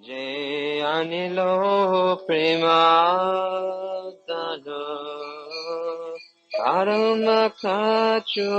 Jai Anilo Premadano Paramakacho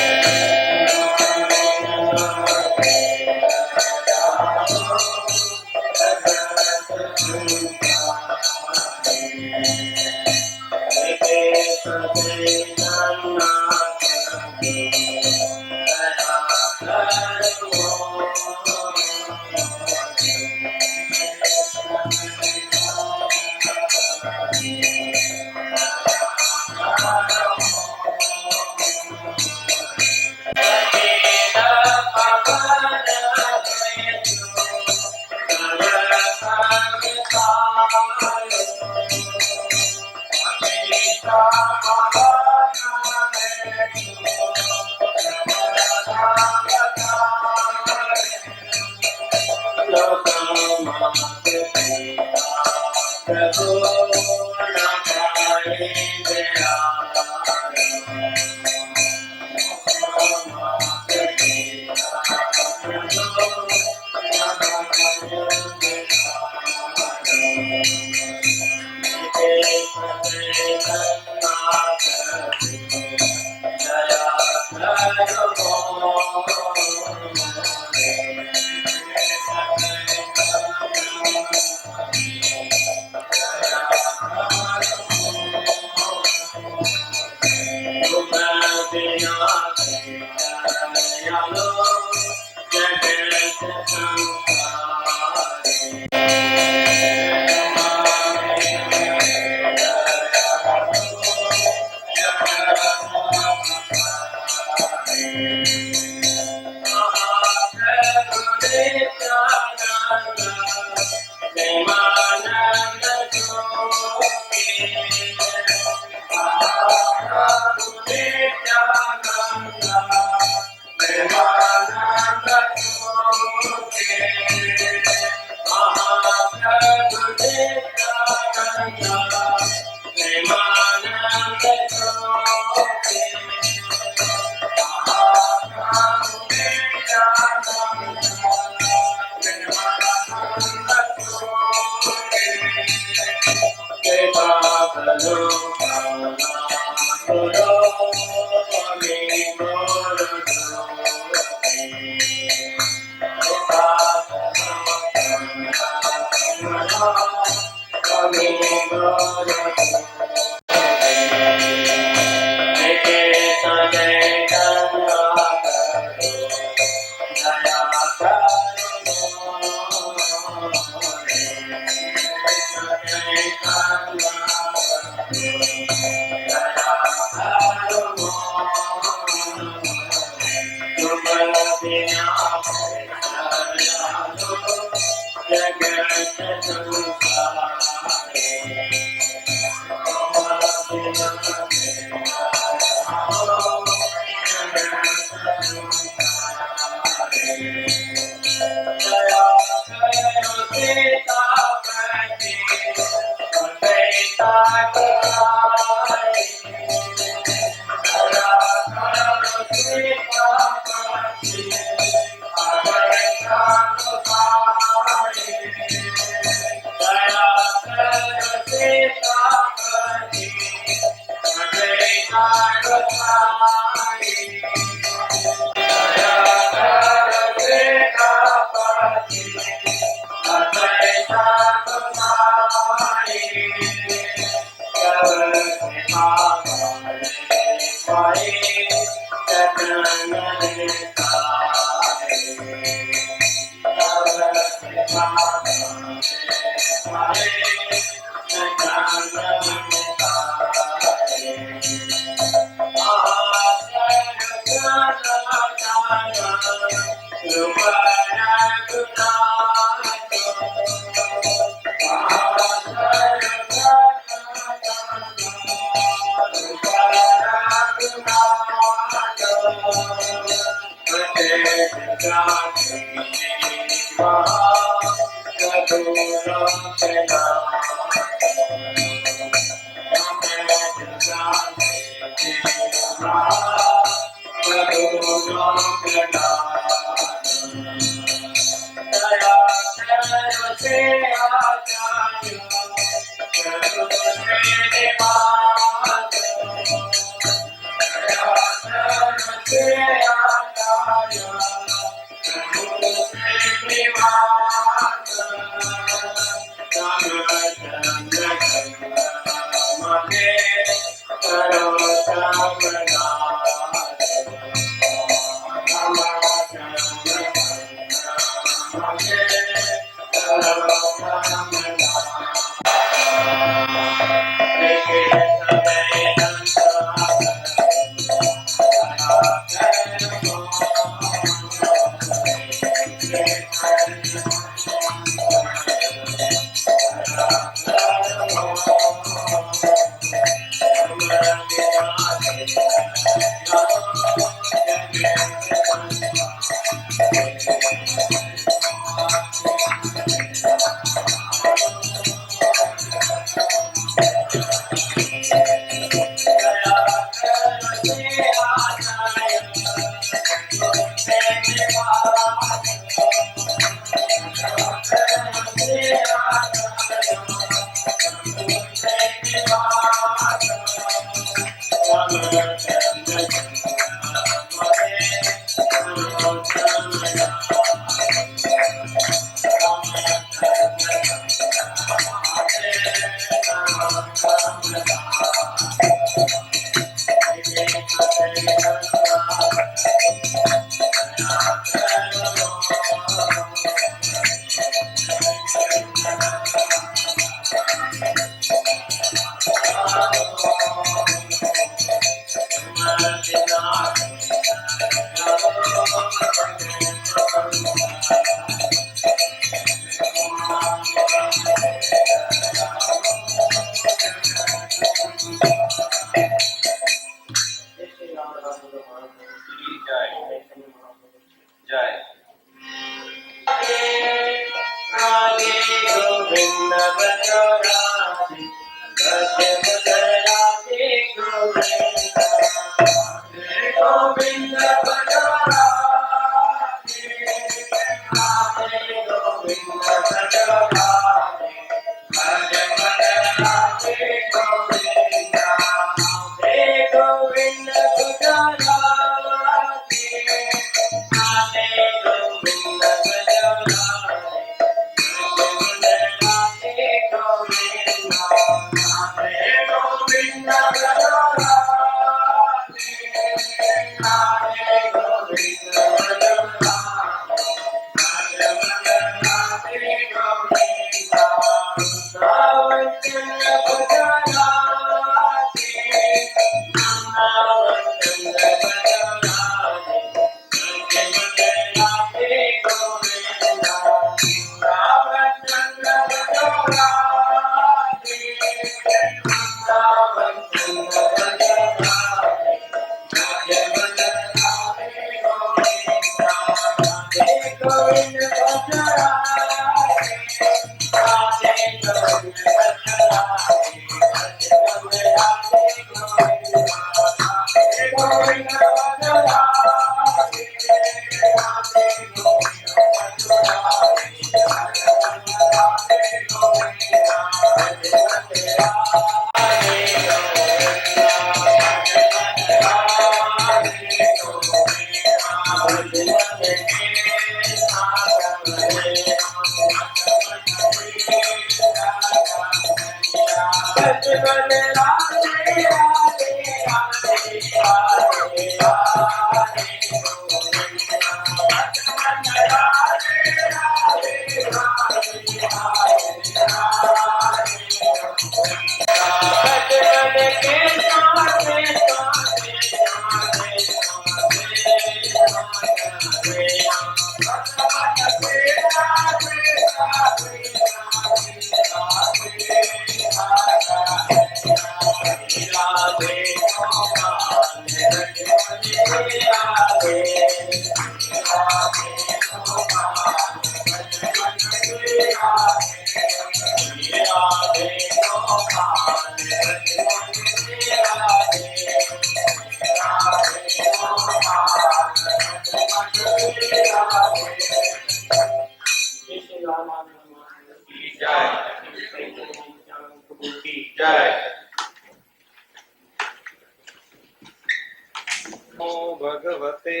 Bhagavate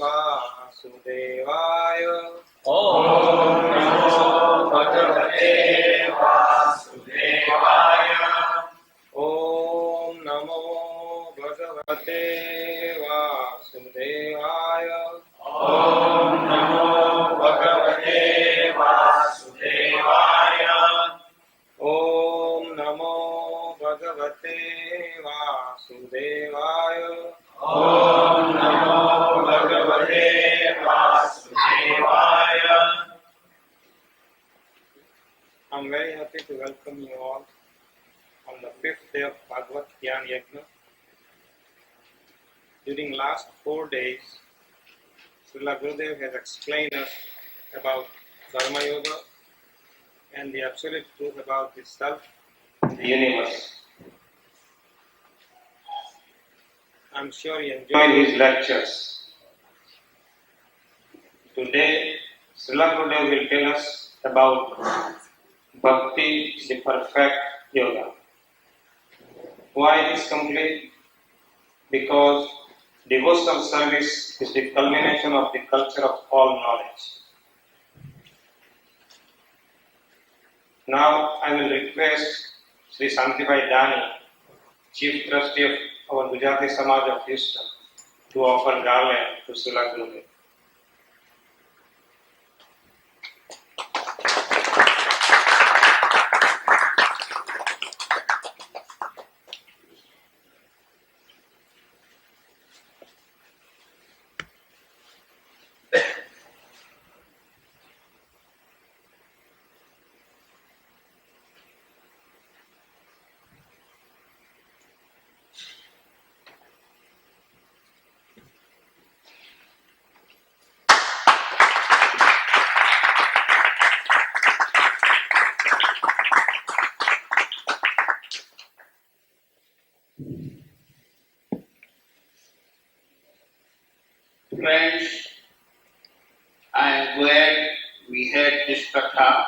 Vasudevaya. Om Namo Bhagavate Vasudevaya. Om Namo Bhagavate Vasudevaya. Om Namo Bhagavate Vasudevaya. Om Namo Bhagavate Vasudevaya. Om Namo Bhagavate Vasudevaya. I'm very happy to welcome you all on the 5th day of Bhagavad Gyan Yajna. During last 4 days, Srila Gurudev has explained us about Dharma Yoga and the absolute truth about the self and the universe. I'm sure you enjoyed his lectures. Today, Srila Gurudev will tell us about Bhakti, the perfect yoga. Why it is complete? Because devotional service is the culmination of the culture of all knowledge. Now I will request Sri Santibai Dani, Chief Trustee of our Gujarati Samaj of Houston, to offer garland to Srila Gurudev. Friends, I am glad we had this katha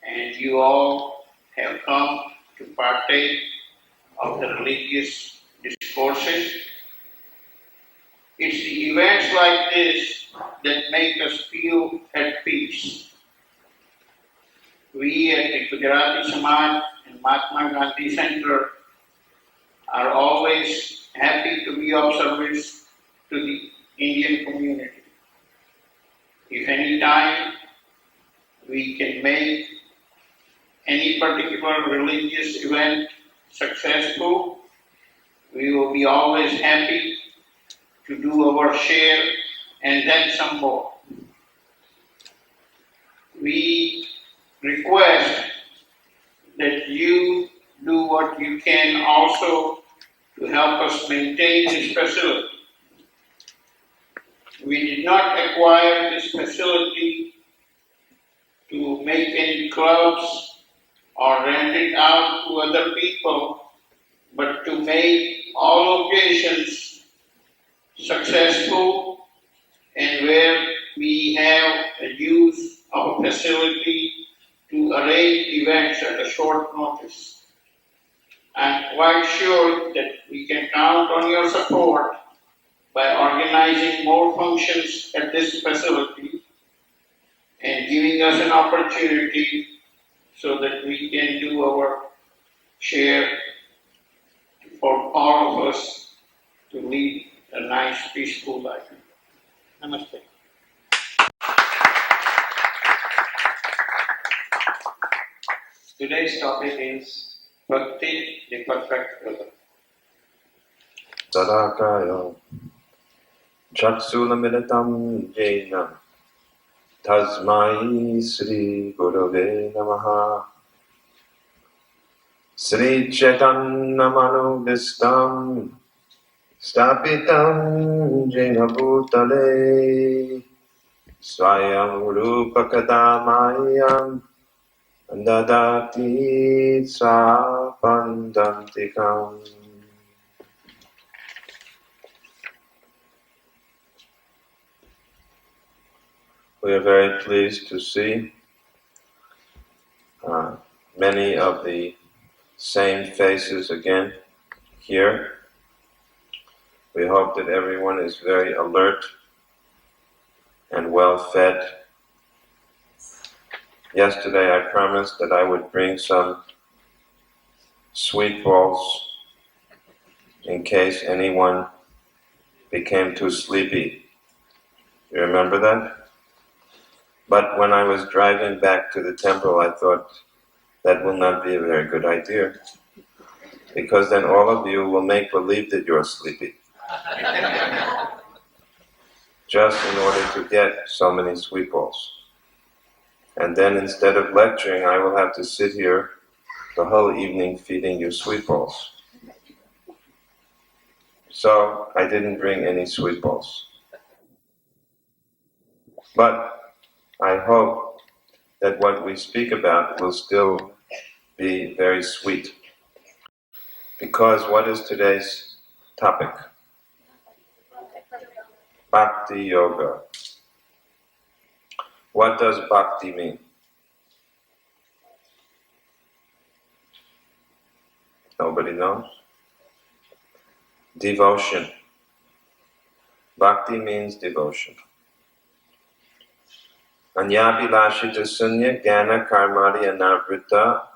and you all have come to partake of the religious discourses. It's the events like this that make us feel at peace. We at the Gujarati Samaj and Mahatma Gandhi Center are always happy to be of service to the Indian community. If any time we can make any particular religious event successful, we will be always happy to do our share and then some more. We request that you do what you can also to help us maintain this facility. We did not acquire this facility to make any clubs or rent it out to other people, but to make all occasions successful and where we have a use of a facility to arrange events at a short notice. I'm quite sure that we can count on your support by organizing more functions at this facility and giving us an opportunity so that we can do our share for all of us to lead a nice, peaceful life. Namaste. Today's topic is Bhakti, the perfect yoga. Sadakaya Chaksulamilitam Jena Tasmai Sri Gurave Namaha. Sri Chaitanya Manobhistam Stapitam Jena Bhutale Swayam Rupa Kadamayam Dadati Sapandantikam. We are very pleased to see many of the same faces again here. We hope that everyone is very alert and well fed. Yesterday I promised that I would bring some sweet balls in case anyone became too sleepy. You remember that? But when I was driving back to the temple, I thought that will not be a very good idea, because then all of you will make believe that you're sleepy, just in order to get so many sweet balls. And then instead of lecturing, I will have to sit here the whole evening feeding you sweet balls. So I didn't bring any sweet balls. But I hope that what we speak about will still be very sweet. Because what is today's topic? Bhakti Yoga. What does Bhakti mean? Nobody knows? Devotion. Bhakti means devotion. Anyabhilashita sunya jnana karmadi anavrita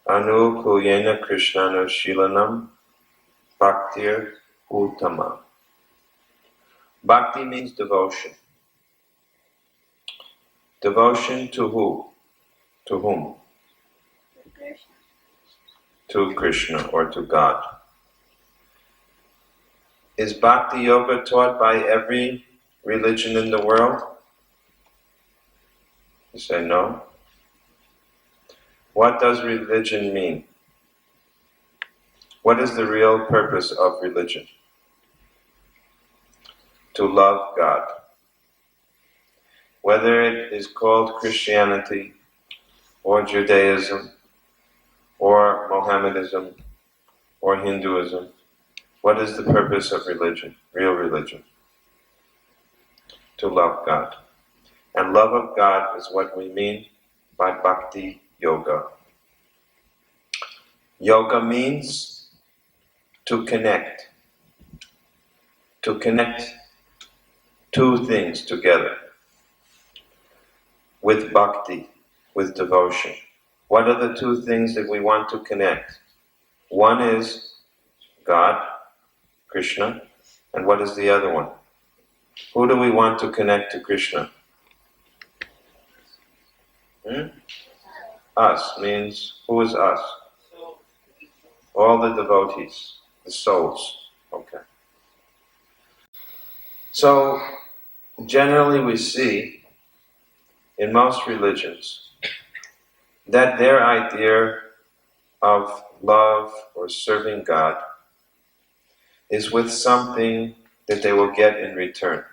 anukuyena krishnano shilanam bhaktir uttama. Bhakti means devotion. Devotion to who? To whom? To Krishna or to God. Is Bhakti Yoga taught by every religion in the world? You say no. What does religion mean? What is the real purpose of religion? To love God. Whether it is called Christianity or Judaism or Mohammedanism or Hinduism, what is the purpose of religion, real religion? To love God. And love of God is what we mean by Bhakti Yoga. Yoga means to connect. To connect two things together. With bhakti, with devotion. What are the two things that we want to connect? One is God, Krishna, and what is the other one? Who do we want to connect to Krishna? Us means, who is us? All the devotees, the souls. Okay. So, generally we see, in most religions, that their idea of love or serving God is with something that they will get in return.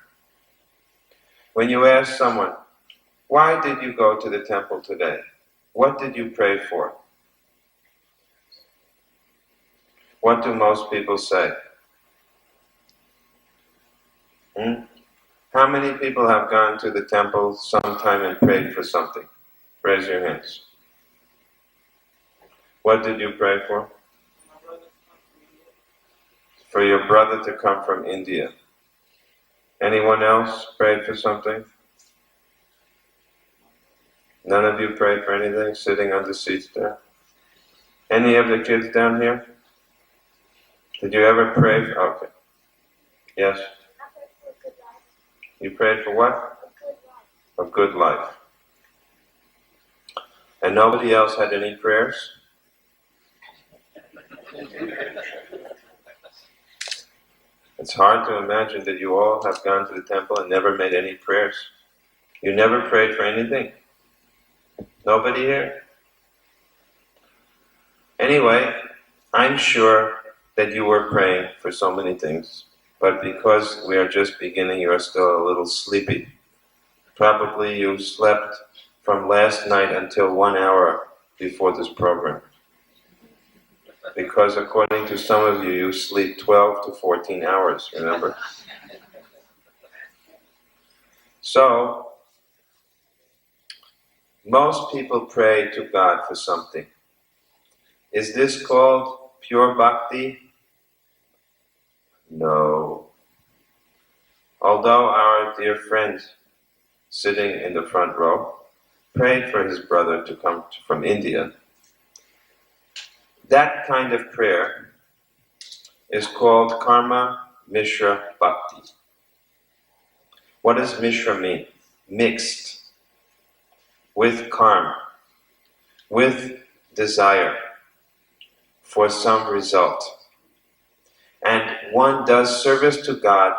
When you ask someone, why did you go to the temple today? What did you pray for? What do most people say? How many people have gone to the temple sometime and prayed for something? Raise your hands. What did you pray for? For your brother to come from India. Anyone else prayed for something? None of you prayed for anything, sitting on the seats there? Any of the kids down here? Did you ever pray for... Okay. Yes? You prayed for what? A good life. And nobody else had any prayers? It's hard to imagine that you all have gone to the temple and never made any prayers. You never prayed for anything? Nobody here? Anyway, I'm sure that you were praying for so many things, but because we are just beginning, you are still a little sleepy. Probably you slept from last night until 1 hour before this program. Because according to some of you, you sleep 12 to 14 hours, remember? So, most people pray to God for something. Is this called pure bhakti? No. Although our dear friend sitting in the front row prayed for his brother to come from India, that kind of prayer is called karma mishra bhakti. What does mishra mean? Mixed, with karma, with desire for some result. And one does service to God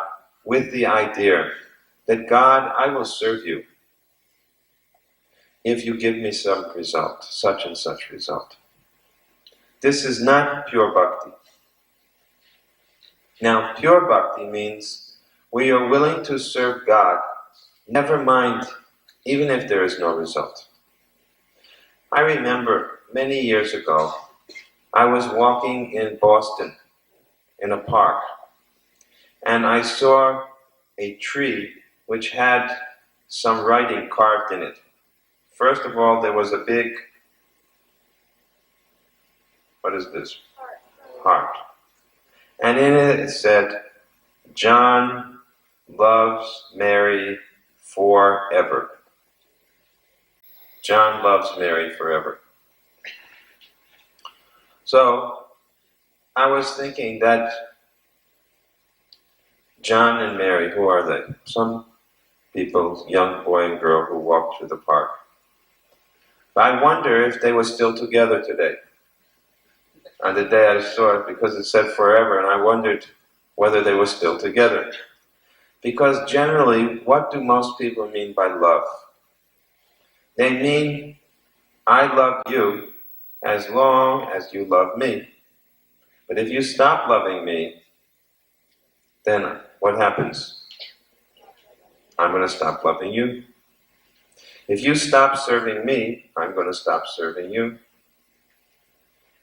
with the idea that God, I will serve you if you give me some result, such and such result. This is not pure bhakti. Now, pure bhakti means we are willing to serve God, never mind, even if there is no result. I remember many years ago, I was walking in Boston in a park, and I saw a tree which had some writing carved in it. First of all, there was a big, what is this? Heart. And in it said, John loves Mary forever. John loves Mary forever. So, I was thinking that John and Mary, who are they? Some people, young boy and girl who walked through the park. I wonder if they were still together today. On the day I saw it, because it said forever, and I wondered whether they were still together. Because generally, what do most people mean by love? They mean, I love you as long as you love me. But if you stop loving me, then what happens? I'm going to stop loving you. If you stop serving me, I'm going to stop serving you.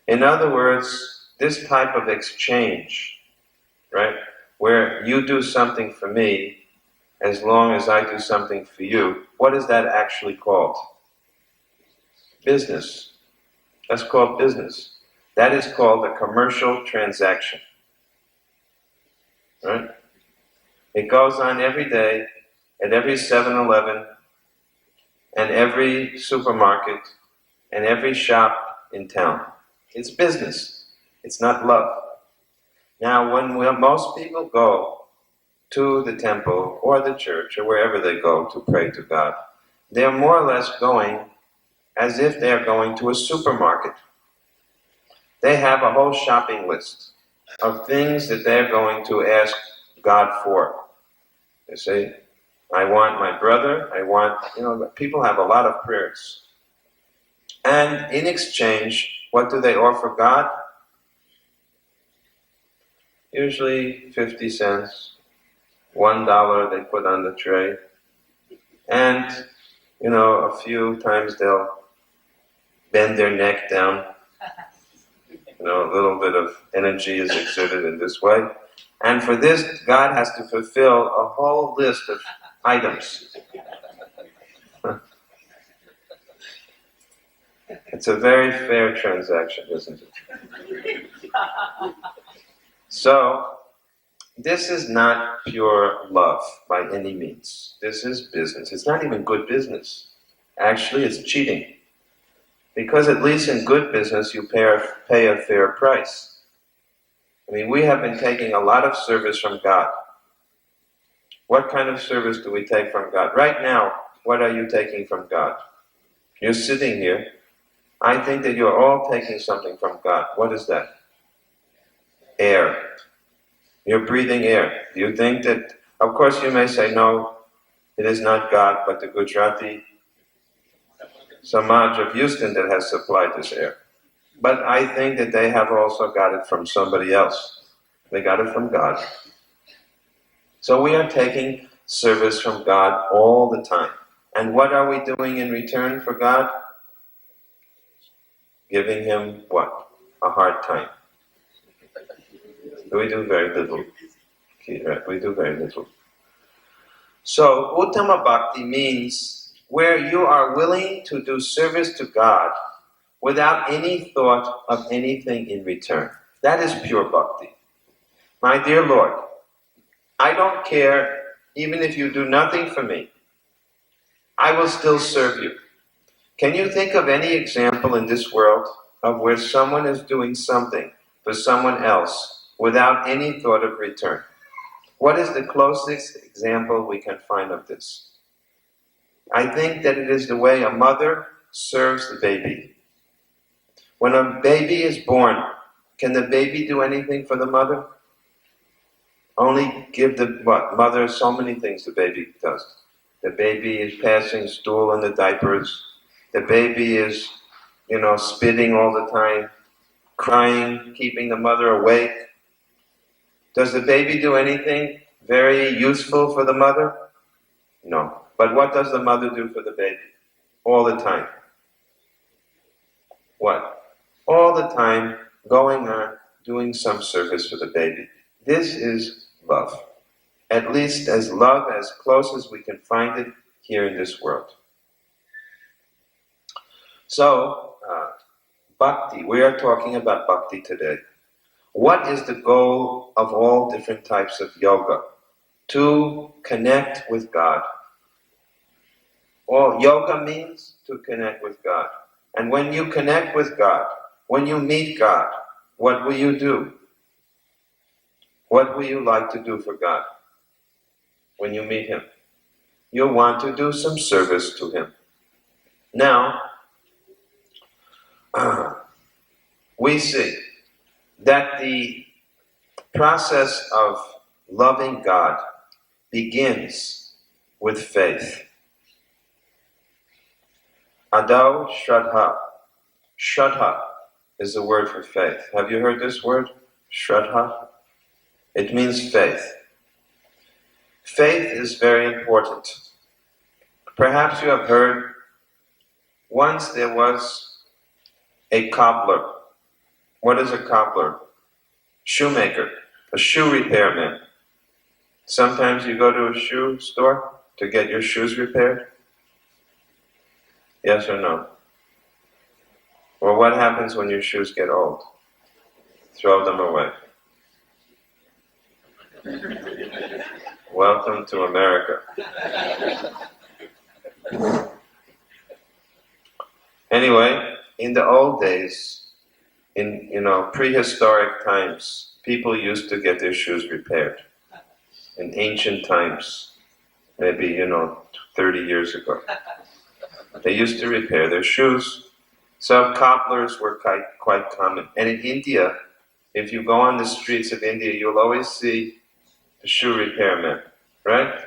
In other words, this type of exchange, right, where you do something for me as long as I do something for you, what is that actually called? Business. That's called business. That is called a commercial transaction. Right? It goes on every day at every 7-Eleven and every supermarket and every shop in town. It's business. It's not love. Now, when most people go to the temple or the church or wherever they go to pray to God, they're more or less going as if they're going to a supermarket. They have a whole shopping list of things that they're going to ask God for. They say, I want my brother, people have a lot of prayers. And in exchange, what do they offer God? Usually 50 cents, $1 they put on the tray. And, a few times they'll bend their neck down. A little bit of energy is exerted in this way. And for this, God has to fulfill a whole list of items. It's a very fair transaction, isn't it? So, this is not pure love by any means. This is business. It's not even good business. Actually, it's cheating. Because at least in good business, you pay a fair price. We have been taking a lot of service from God. What kind of service do we take from God? Right now, what are you taking from God? You're sitting here. I think that you're all taking something from God. What is that? Air. You're breathing air. Do you think that, of course you may say, no, It is not God, but the Gujarati Samaj of Houston that has supplied this air. But I think that they have also got it from somebody else. They got it from God. So we are taking service from God all the time. And what are we doing in return for God? Giving Him what? A hard time. We do very little. We do very little. So, Uttama Bhakti means where you are willing to do service to God without any thought of anything in return. That is pure Bhakti. My dear Lord, I don't care even if you do nothing for me. I will still serve you. Can you think of any example in this world of where someone is doing something for someone else without any thought of return? What is the closest example we can find of this? I think that it is the way a mother serves the baby. When a baby is born, can the baby do anything for the mother? Only give the mother so many things the baby does. The baby is passing stool in the diapers. The baby is, spitting all the time, crying, keeping the mother awake. Does the baby do anything very useful for the mother? No. But what does the mother do for the baby? All the time. What? All the time, going on, doing some service for the baby. This is love. At least as love, as close as we can find it here in this world. So, Bhakti, we are talking about Bhakti today. What is the goal of all different types of yoga? To connect with God. All yoga means to connect with God. And when you connect with God, when you meet God, what will you do? What will you like to do for God when you meet Him? You'll want to do some service to Him. Now, we see that the process of loving God begins with faith. Adau Shraddha. Shraddha is the word for faith. Have you heard this word? Shraddha? It means faith. Faith is very important. Perhaps you have heard, once there was a cobbler. What is a cobbler? Shoemaker, a shoe repairman. Sometimes you go to a shoe store to get your shoes repaired? Yes or no? Well, what happens when your shoes get old? Throw them away. Welcome to America. Anyway, in the old days, in prehistoric times, people used to get their shoes repaired. In ancient times, maybe 30 years ago, they used to repair their shoes. So cobblers were quite common. And in India, if you go on the streets of India, you'll always see the shoe repairman, right?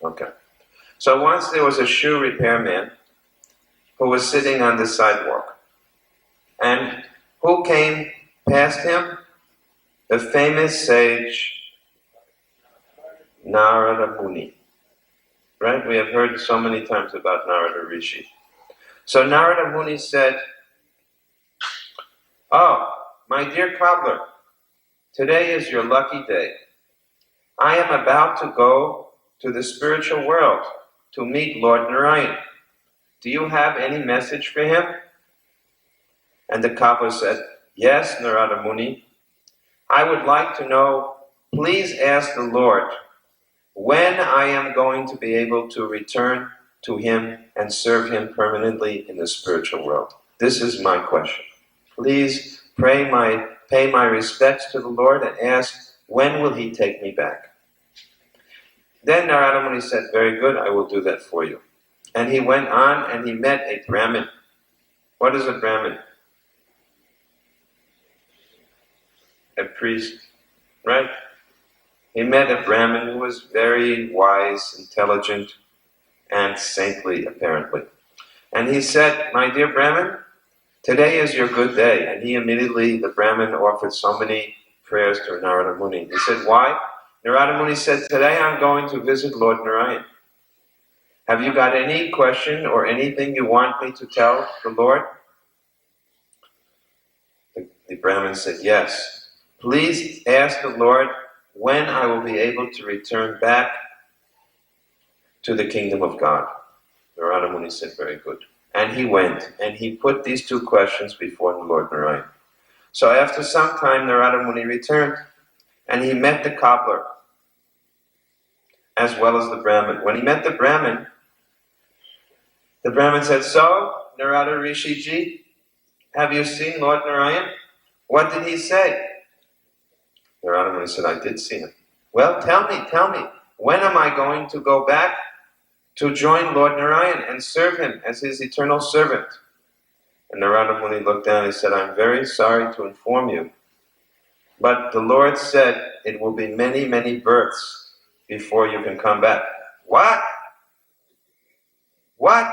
Okay. So once there was a shoe repairman who was sitting on the sidewalk. And who came past him? The famous sage Narada Muni. Right? We have heard so many times about Narada Rishi. So Narada Muni said, "Oh, my dear cobbler, today is your lucky day. I am about to go to the spiritual world to meet Lord Narayan. Do you have any message for him?" And the cobbler said, "Yes, Narada Muni. I would like to know, please ask the Lord when I am going to be able to return to him and serve him permanently in the spiritual world. This is my question. Please pay my respects to the Lord and ask, when will he take me back?" Then Narada Muni said, "Very good, I will do that for you." And he went on and he met a Brahmin. What is a Brahmin? A priest, right? he met a Brahmin who was very wise, intelligent, and saintly, apparently. And he said, "My dear Brahmin, today is your good day." And he immediately, the Brahmin, offered so many prayers to Narada Muni. He said, "Why?" Narada Muni said, "Today I'm going to visit Lord Narayan. Have you got any question or anything you want me to tell the Lord?" The Brahmin said, "Yes. Please ask the Lord when I will be able to return back to the kingdom of God." Narada Muni said, "Very good." And he went, and he put these two questions before the Lord Narayan. So after some time, Narada Muni returned, and he met the cobbler, as well as the Brahmin. When he met the Brahmin said, "So, Narada Rishiji, have you seen Lord Narayan? What did he say?" Narada Muni said, "I did see him." "Well, tell me, when am I going to go back to join Lord Narayan and serve him as his eternal servant?" And Narada Muni looked down and he said, "I'm very sorry to inform you, but the Lord said it will be many, many births before you can come back." "What? What?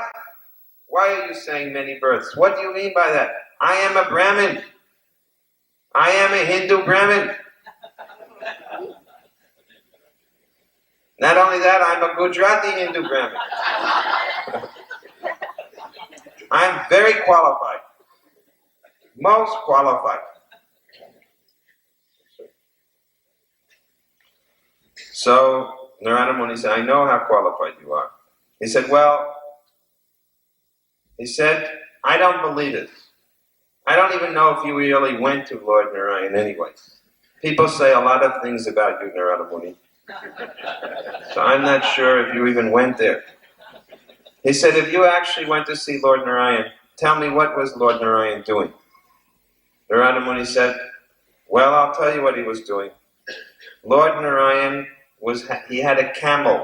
Why are you saying many births? What do you mean by that? I am a Brahmin. I am a Hindu Brahmin. Not only that, I'm a Gujarati Hindu Brahmin. I'm very qualified. Most qualified." So Narada Muni said, "I know how qualified you are." He said, "I don't believe it. I don't even know if you really went to Lord Narayan anyway. People say a lot of things about you, Narada Muni. So I'm not sure if you even went there." He said, "If you actually went to see Lord Narayan, tell me, what was Lord Narayan doing?" Narada Muni said, "Well, I'll tell you what he was doing. Lord Narayan he had a camel,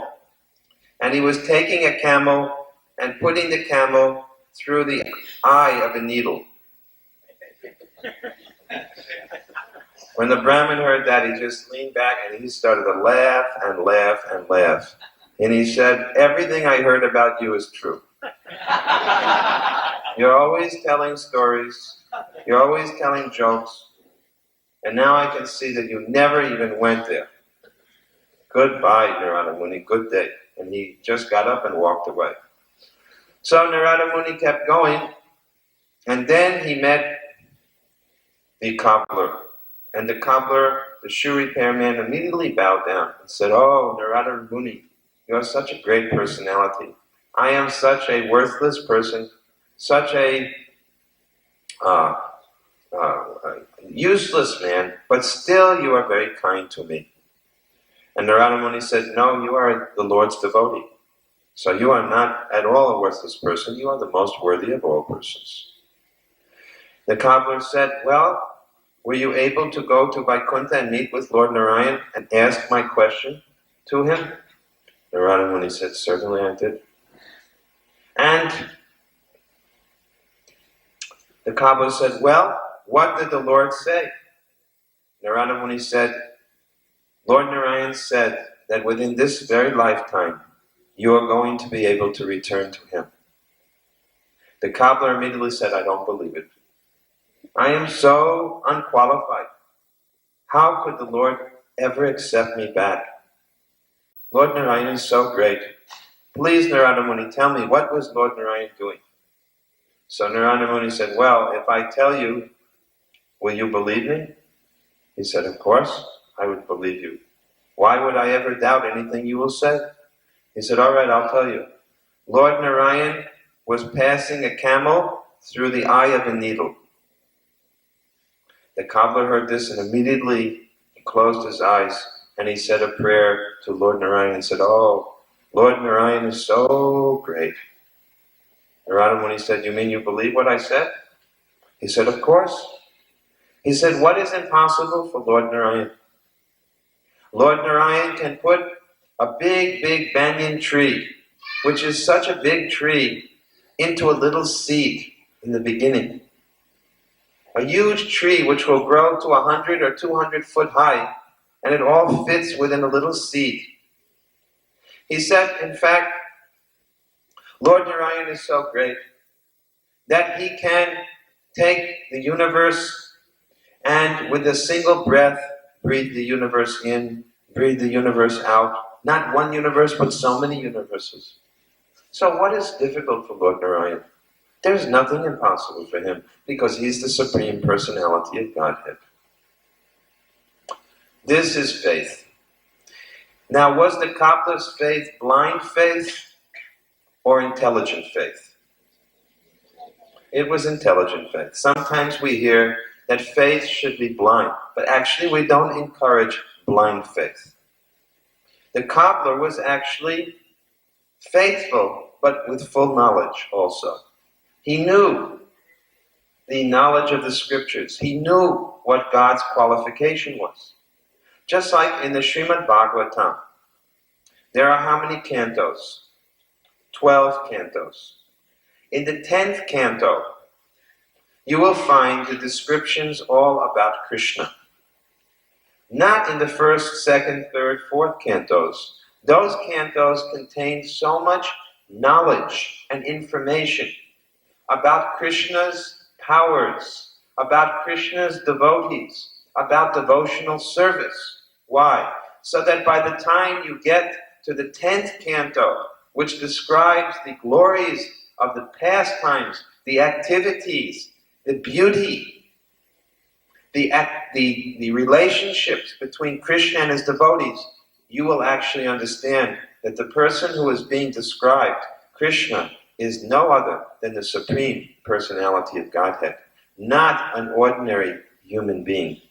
and he was taking a camel and putting the camel through the eye of a needle." When the Brahmin heard that, he just leaned back and he started to laugh and laugh and laugh. And he said, "Everything I heard about you is true. You're always telling stories, you're always telling jokes, and now I can see that you never even went there. Goodbye, Narada Muni, good day." And he just got up and walked away. So Narada Muni kept going, and then he met the cobbler. And the cobbler, the shoe repairman, immediately bowed down and said, "Oh, Narada Muni, you are such a great personality. I am such a worthless person, such a useless man, but still you are very kind to me." And Narada Muni said, "No, you are the Lord's devotee. So you are not at all a worthless person. You are the most worthy of all persons." The cobbler said, "Well, were you able to go to Vaikuntha and meet with Lord Narayan and ask my question to him?" Narada Muni said, "Certainly I did." And the cobbler said, "Well, what did the Lord say?" Narada Muni said, "Lord Narayan said that within this very lifetime, you are going to be able to return to him." The cobbler immediately said, "I don't believe it. I am so unqualified. How could the Lord ever accept me back? Lord Narayan is so great. Please, Narada Muni, tell me, what was Lord Narayan doing?" So Narada Muni said, "Well, if I tell you, will you believe me?" He said, "Of course, I would believe you. Why would I ever doubt anything you will say?" He said, "All right, I'll tell you. Lord Narayan was passing a camel through the eye of a needle." The cobbler heard this and immediately he closed his eyes and he said a prayer to Lord Narayan and said, "Oh, Lord Narayan is so great." Narada Muni said, "You mean you believe what I said?" He said, "Of course." He said, "What is impossible for Lord Narayan? Lord Narayan can put a big, big banyan tree, which is such a big tree, into a little seed in the beginning. A huge tree which will grow to 100 or 200 foot high and it all fits within a little seed. He said, in fact, Lord Narayan is so great that he can take the universe and with a single breath breathe the universe in, breathe the universe out. Not one universe, but so many universes. So what is difficult for Lord Narayan? There's nothing impossible for him because he's the Supreme Personality of Godhead. This is faith. Now, was the cobbler's faith blind faith or intelligent faith? It was intelligent faith. Sometimes we hear that faith should be blind, but actually we don't encourage blind faith. The cobbler was actually faithful, but with full knowledge also. He knew the knowledge of the scriptures. He knew what God's qualification was. Just like in the Srimad Bhagavatam, there are how many cantos? 12 cantos. In the 10th canto, you will find the descriptions all about Krishna. Not in the 1st, 2nd, 3rd, 4th cantos. Those cantos contain so much knowledge and information about Krishna's powers, about Krishna's devotees, about devotional service. Why? So that by the time you get to the 10th canto, which describes the glories of the pastimes, the activities, the beauty, the relationships between Krishna and his devotees, you will actually understand that the person who is being described, Krishna, is no other than the Supreme Personality of Godhead, not an ordinary human being.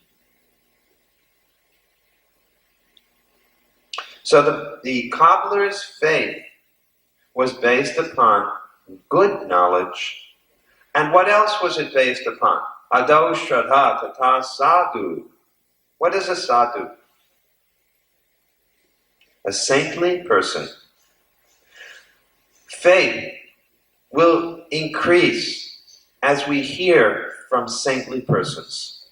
So the cobbler's faith was based upon good knowledge. And what else was it based upon? Ado Shraddha Tata Sadhu. What is a sadhu? A saintly person. Faith will increase as we hear from saintly persons.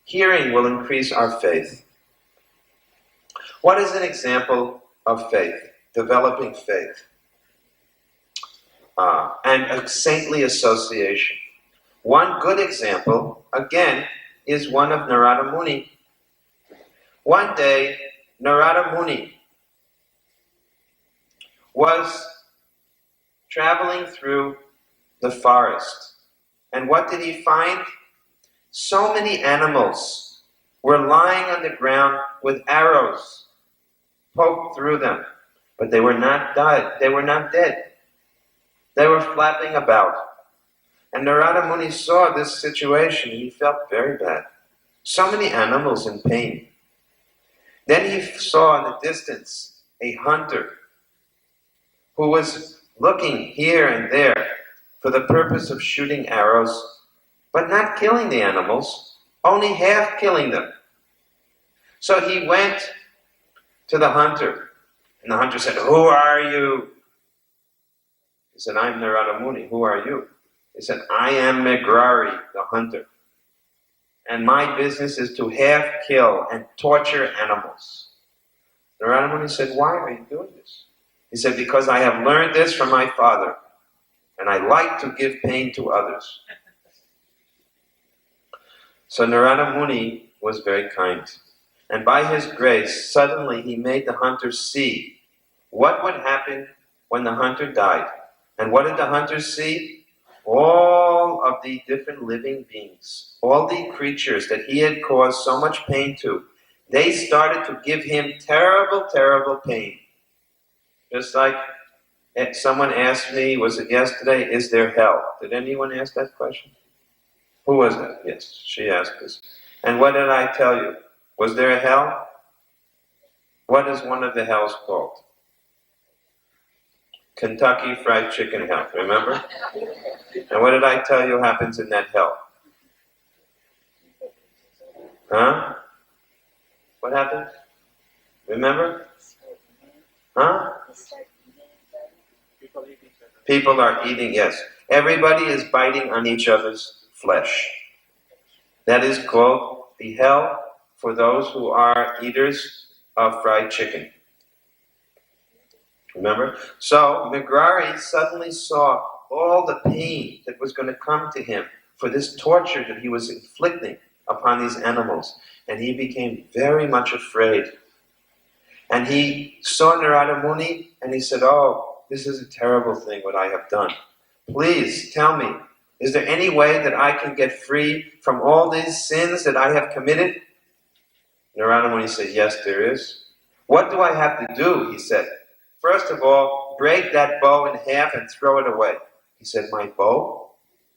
Hearing will increase our faith. What is an example of faith? Developing faith. And a saintly association. One good example, again, is one of Narada Muni. One day, Narada Muni was traveling through the forest. And what did he find? So many animals were lying on the ground with arrows poked through them. But they were not dead. They were not dead. They were flapping about. And Narada Muni saw this situation and he felt very bad. So many animals in pain. Then he saw in the distance a hunter who was looking here and there for the purpose of shooting arrows, but not killing the animals, only half killing them. So he went to the hunter, and the hunter said, "Who are you?" He said, "I'm Narada Muni. Who are you?" He said, "I am Megrari, the hunter. And my business is to half kill and torture animals." Narada Muni said, "Why are you doing this?" He said, "Because I have learned this from my father, and I like to give pain to others." So Narada Muni was very kind. And by his grace, suddenly he made the hunter see what would happen when the hunter died. And what did the hunter see? All of the different living beings, all the creatures that he had caused so much pain to, they started to give him terrible, terrible pain. Just like someone asked me, was it yesterday, is there hell? Did anyone ask that question? Who was that? Yes, she asked this. And what did I tell you? Was there a hell? What is one of the hells called? Kentucky Fried Chicken hell, remember? And what did I tell you happens in that hell? Huh? What happens? Remember? Huh? People are eating, yes. Everybody is biting on each other's flesh. That is called the hell for those who are eaters of fried chicken. Remember? So Migrari suddenly saw all the pain that was going to come to him for this torture that he was inflicting upon these animals. And he became very much afraid. And he saw Narada Muni and he said, "Oh, this is a terrible thing what I have done. Please tell me, is there any way that I can get free from all these sins that I have committed?" Narada Muni said, "Yes, there is." "What do I have to do?" he said. "First of all, break that bow in half and throw it away." He said, "My bow?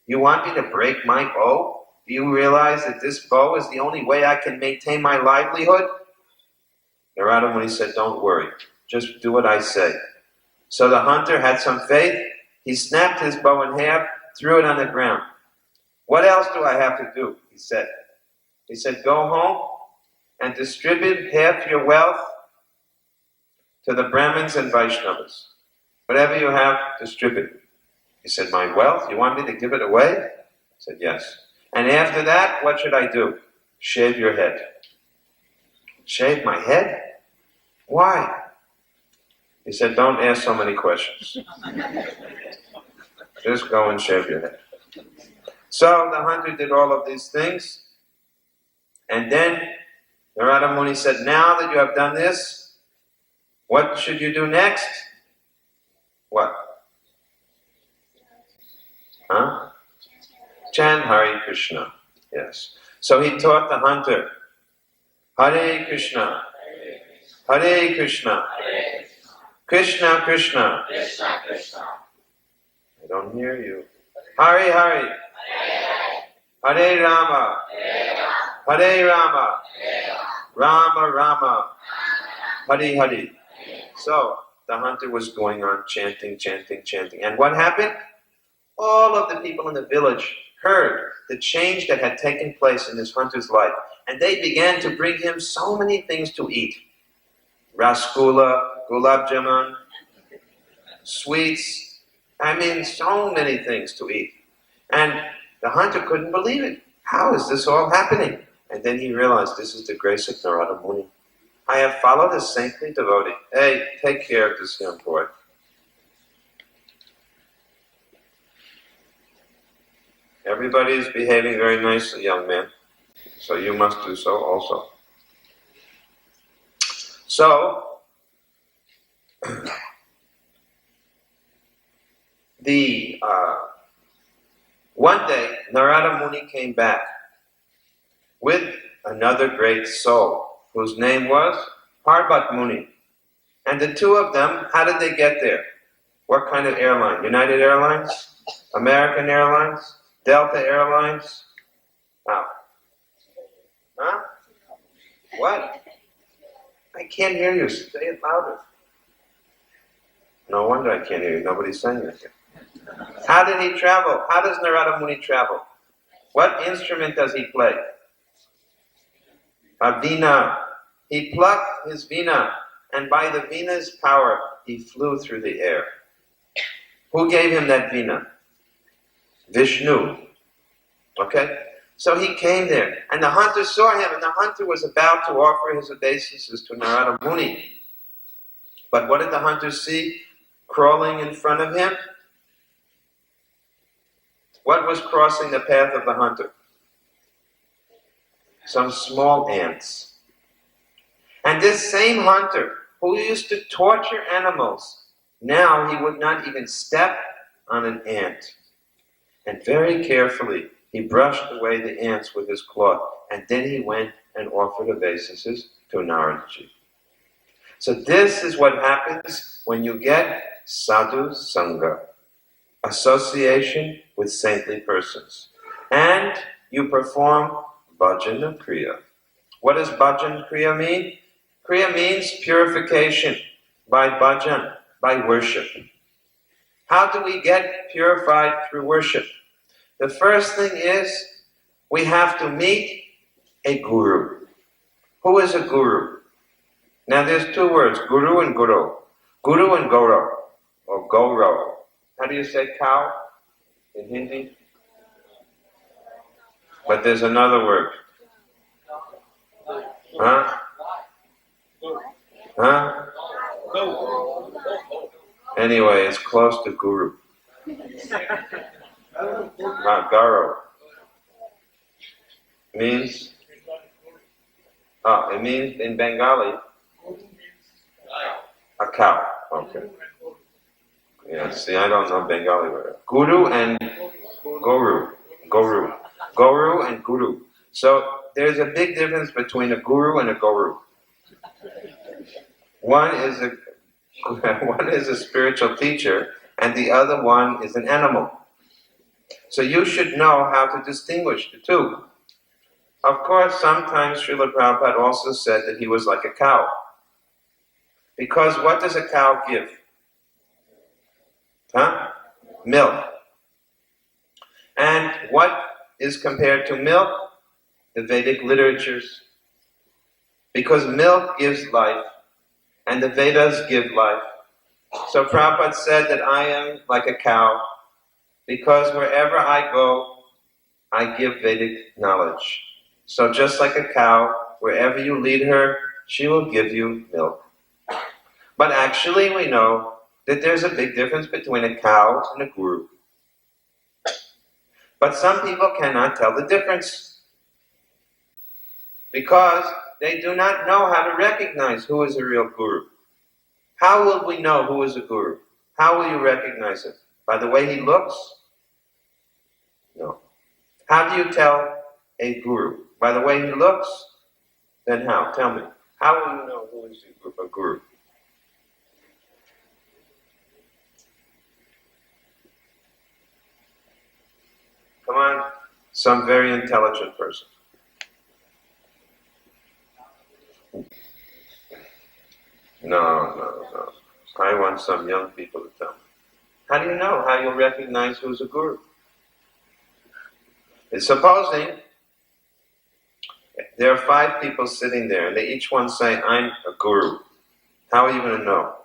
You want me to break my bow? Do you realize that this bow is the only way I can maintain my livelihood?" Narada Muni said, "Don't worry, just do what I say." So the hunter had some faith. He snapped his bow in half, threw it on the ground. "What else do I have to do?" he said. He said, "Go home and distribute half your wealth to the Brahmins and Vaishnavas. Whatever you have, distribute." He said, "My wealth? You want me to give it away?" I said, "Yes." "And after that, what should I do?" "Shave your head." "Shave my head? Why?" He said, "Don't ask so many questions. Just go and shave your head." So the hunter did all of these things. And then Narada Muni said, "Now that you have done this, what should you do next?" "What?" "Huh?" "Chant Hare Krishna." Yes. So he taught the hunter, "Hare Krishna, Hare Krishna, Krishna Krishna." I don't hear you. "Hare Hare, Hare Rama, Hare Rama, Rama Rama, Hare Hare." So the hunter was going on chanting, chanting, chanting. And what happened? All of the people in the village heard the change that had taken place in this hunter's life. And they began to bring him so many things to eat. Rasgulla, gulab jamun, sweets. I mean, so many things to eat. And the hunter couldn't believe it. How is this all happening? And then he realized, this is the grace of Narada Muni. I have followed a saintly devotee. Hey, take care of this young boy. Everybody is behaving very nicely, young man. So you must do so also. So, one day, Narada Muni came back with another great soul, whose name was Parbat Muni. And the two of them, how did they get there? What kind of airline? United Airlines? American Airlines? Delta Airlines? Wow. Huh? What? I can't hear you. Say it louder. No wonder I can't hear you. Nobody's saying anything. How did he travel? How does Narada Muni travel? What instrument does he play? A veena. He plucked his veena, and by the veena's power, he flew through the air. Who gave him that veena? Vishnu. Okay? So he came there, and the hunter saw him, and the hunter was about to offer his obeisances to Narada Muni. But what did the hunter see crawling in front of him? What was crossing the path of the hunter? Some small ants. And this same hunter, who used to torture animals, now he would not even step on an ant. And very carefully, he brushed away the ants with his cloth, and then he went and offered obeisances to Naradaji. So this is what happens when you get sadhu sangha, association with saintly persons. And you perform bhajan kriya. What does bhajan kriya mean? Kriya means purification by bhajan, by worship. How do we get purified through worship? The first thing is we have to meet a guru. Who is a guru? Now there's two words, guru and guru. Guru and goro, or goro. How do you say cow in Hindi? But there's another word. Huh? Huh? Anyway, it's close to guru. Not garo. Means? It means in Bengali, a cow. Okay. Yeah, see, I don't know Bengali very well. Guru and Goru. Goru and Guru. So there's a big difference between a guru and a Goru. One is a spiritual teacher, and the other one is an animal. So you should know how to distinguish the two. Of course, sometimes Srila Prabhupada also said that he was like a cow. Because what does a cow give? Huh? Milk. And what is compared to milk? The Vedic literatures. Because milk gives life, and the Vedas give life. So Prabhupada said that I am like a cow, because wherever I go, I give Vedic knowledge. So just like a cow, wherever you lead her, she will give you milk. But actually we know that there's a big difference between a cow and a guru. But some people cannot tell the difference because they do not know how to recognize who is a real guru. How will we know who is a guru? How will you recognize him? By the way he looks? No. How do you tell a guru? By the way he looks? Then how? Tell me. How will you know who is a guru? Come on, some very intelligent person. No. I want some young people to tell me. How do you know how you'll recognize who's a guru? It's supposing there are 5 people sitting there and they each one say, I'm a guru. How are you going to know?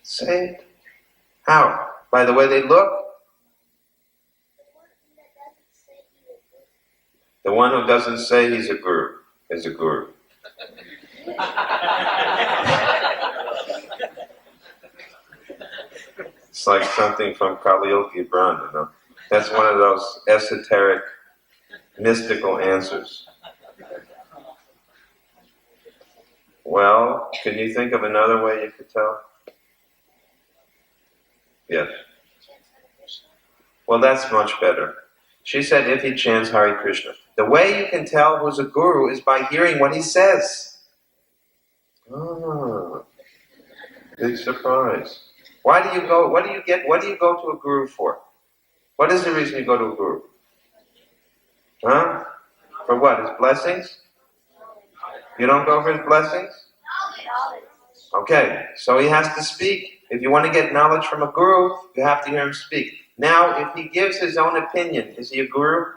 Say it. How? By the way they look? The one who doesn't say he's a guru is a guru. It's like something from Khalil Gibran, you know. That's one of those esoteric, mystical answers. Well, can you think of another way you could tell? Yes. Well, that's much better. She said if he chants Hare Krishna. The way you can tell who's a guru is by hearing what he says. Ah, big surprise. Why do you go, what do you go to a guru for? What is the reason you go to a guru? Huh? For what? His blessings? You don't go for his blessings? Okay, so he has to speak. If you want to get knowledge from a guru, you have to hear him speak. Now, if he gives his own opinion, is he a guru?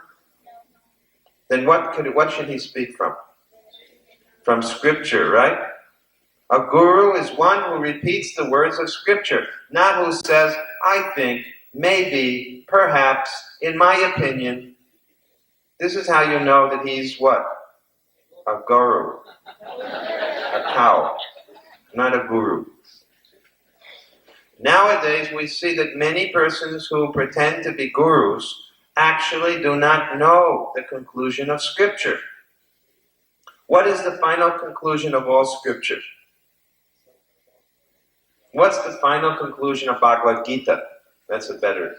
Then what should he speak from? From scripture, right? A guru is one who repeats the words of scripture, not who says, I think, maybe, perhaps, in my opinion. This is how you know that he's what? A guru. A cow. Not a guru. Nowadays we see that many persons who pretend to be gurus actually do not know the conclusion of scripture. What is the final conclusion of all scripture? What's the final conclusion of Bhagavad Gita? That's a better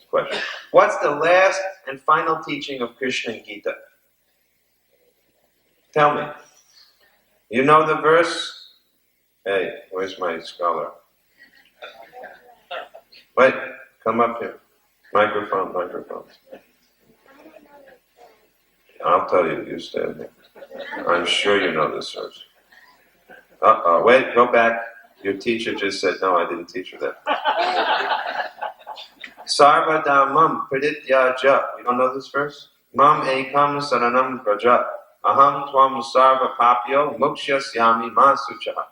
question. What's the last and final teaching of Krishna and Gita? Tell me. You know the verse? Hey, where's my scholar? Wait, come up here. Microphone. I'll tell you, you stand there. I'm sure you know this verse. Wait, go back. Your teacher just said, no, I didn't teach you that. Sarvadamam pradityaja. You don't know this verse? Mam ekam saranam praja. Aham tvam sarva papyo mukshasyami masuchaha.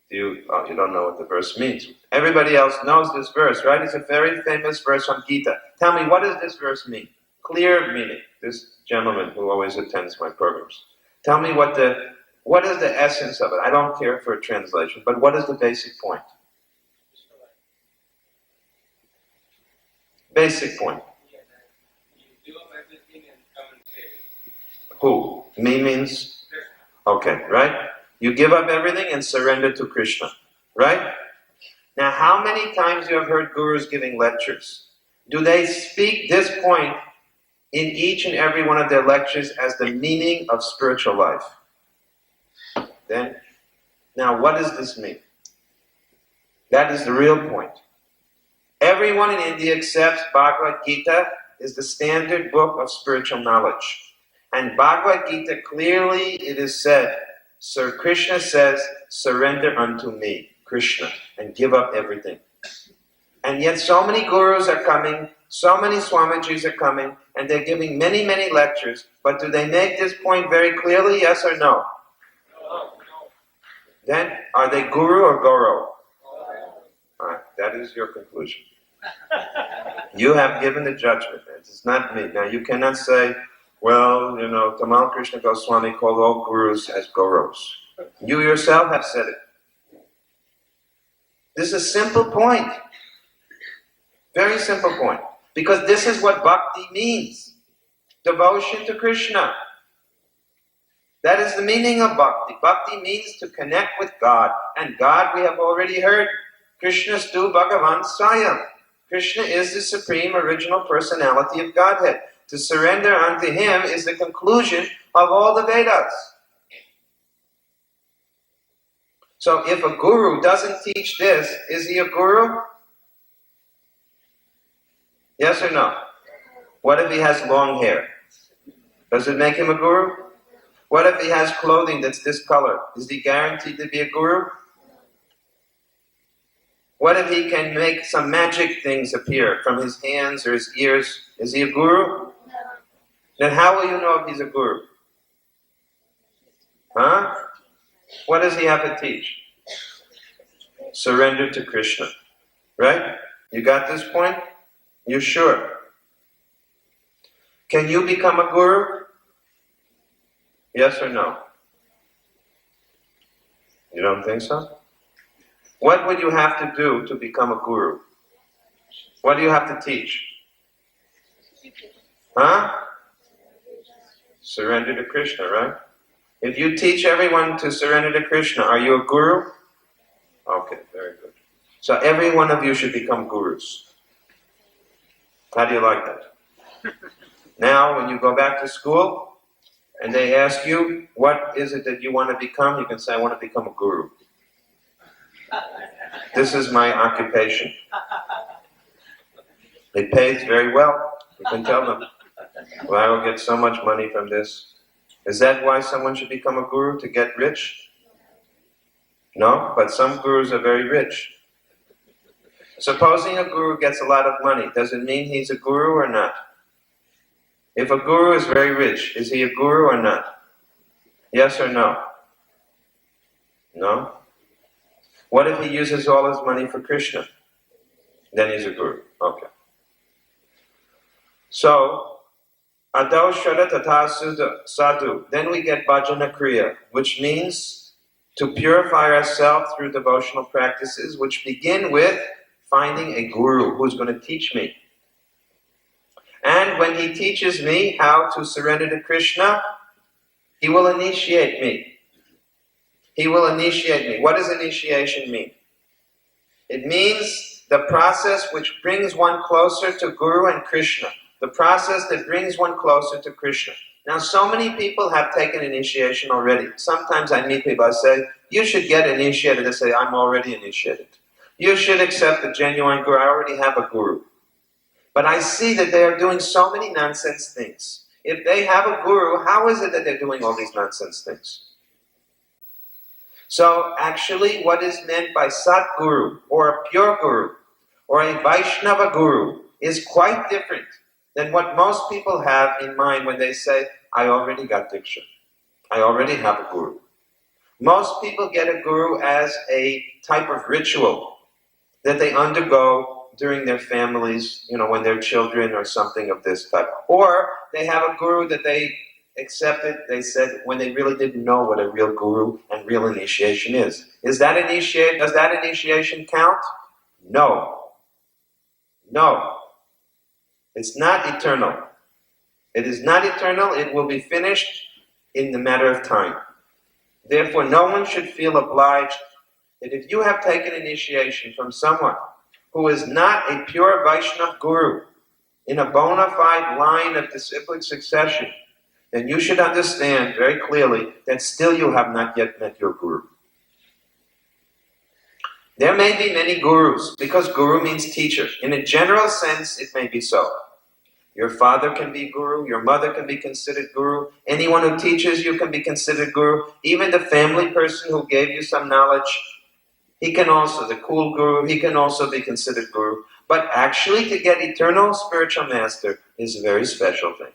You don't know what the verse means. Everybody else knows this verse, right? It's a very famous verse from Gita. Tell me, what does this verse mean? Clear meaning. this gentleman who always attends my programs. Tell me what is the essence of it? I don't care for a translation, but what is the basic point? Basic point. You give up everything and come and save. Who? Me means? Okay, right? You give up everything and surrender to Krishna, right? Now, how many times you have heard gurus giving lectures? Do they speak this point in each and every one of their lectures as the meaning of spiritual life? Then, now what does this mean? That is the real point. Everyone in India accepts Bhagavad Gita is the standard book of spiritual knowledge. And Bhagavad Gita clearly it is said, Sir Krishna says, surrender unto me, Krishna, and give up everything. And yet so many gurus are coming, so many Swamijis are coming, and they're giving many, many lectures, but do they make this point very clearly, yes or no? Then, are they guru or goro? Alright, that is your conclusion. You have given the judgment. It is not me. Now, you cannot say, well, Tamal Krishna Goswami called all gurus as goros. You yourself have said it. This is a simple point. Very simple point. Because this is what bhakti means. Devotion to Krishna. That is the meaning of bhakti. Bhakti means to connect with God. And God, we have already heard, Krishna stu Bhagavan Swayam. Krishna is the supreme original personality of Godhead. To surrender unto Him is the conclusion of all the Vedas. So if a guru doesn't teach this, is he a guru? Yes or no? What if he has long hair? Does it make him a guru? What if he has clothing that's this color? Is he guaranteed to be a guru? What if he can make some magic things appear from his hands or his ears? Is he a guru? Then how will you know if he's a guru? Huh? What does he have to teach? Surrender to Krishna. Right? You got this point? You sure? Can you become a guru? Yes or no? You don't think so? What would you have to do to become a guru? What do you have to teach? Huh? Surrender to Krishna, right? If you teach everyone to surrender to Krishna, are you a guru? Okay, very good. So every one of you should become gurus. How do you like that? Now, when you go back to school and they ask you, what is it that you want to become? You can say, I want to become a guru. This is my occupation. It pays very well. You can tell them, well, I will get so much money from this. Is that why someone should become a guru? To get rich? No, but some gurus are very rich. Supposing a guru gets a lot of money, does it mean he's a guru or not? If a guru is very rich, is he a guru or not? Yes or no? No? What if he uses all his money for Krishna? Then he's a guru. Okay. So, Adau Shada Tata Sadhu. Then we get Bhajana Kriya, which means to purify ourselves through devotional practices, which begin with finding a guru who's going to teach me. And when he teaches me how to surrender to Krishna, he will initiate me. He will initiate me. What does initiation mean? It means the process which brings one closer to Guru and Krishna. The process that brings one closer to Krishna. Now, so many people have taken initiation already. Sometimes I meet people, I say, you should get initiated. They say, I'm already initiated. You should accept the genuine Guru. I already have a Guru. But I see that they are doing so many nonsense things. If they have a Guru, how is it that they're doing all these nonsense things? So actually, what is meant by Satguru, or a pure Guru, or a Vaishnava Guru, is quite different than what most people have in mind when they say, I already got Diksha. I already have a Guru. Most people get a Guru as a type of ritual that they undergo during their families, when they're children or something of this type. Or they have a guru that they accepted, they said, when they really didn't know what a real guru and real initiation is. Does that initiation count? No. No. It's not eternal. It is not eternal. It will be finished in the matter of time. Therefore, no one should feel obliged that if you have taken initiation from someone who is not a pure Vaishnava guru in a bona fide line of disciplic succession, then you should understand very clearly that still you have not yet met your guru. There may be many gurus, because guru means teacher. In a general sense, it may be so. Your father can be guru, your mother can be considered guru, anyone who teaches you can be considered guru, even the family person who gave you some knowledge, he can also, the cool guru, he can also be considered guru. But actually to get eternal spiritual master is a very special thing.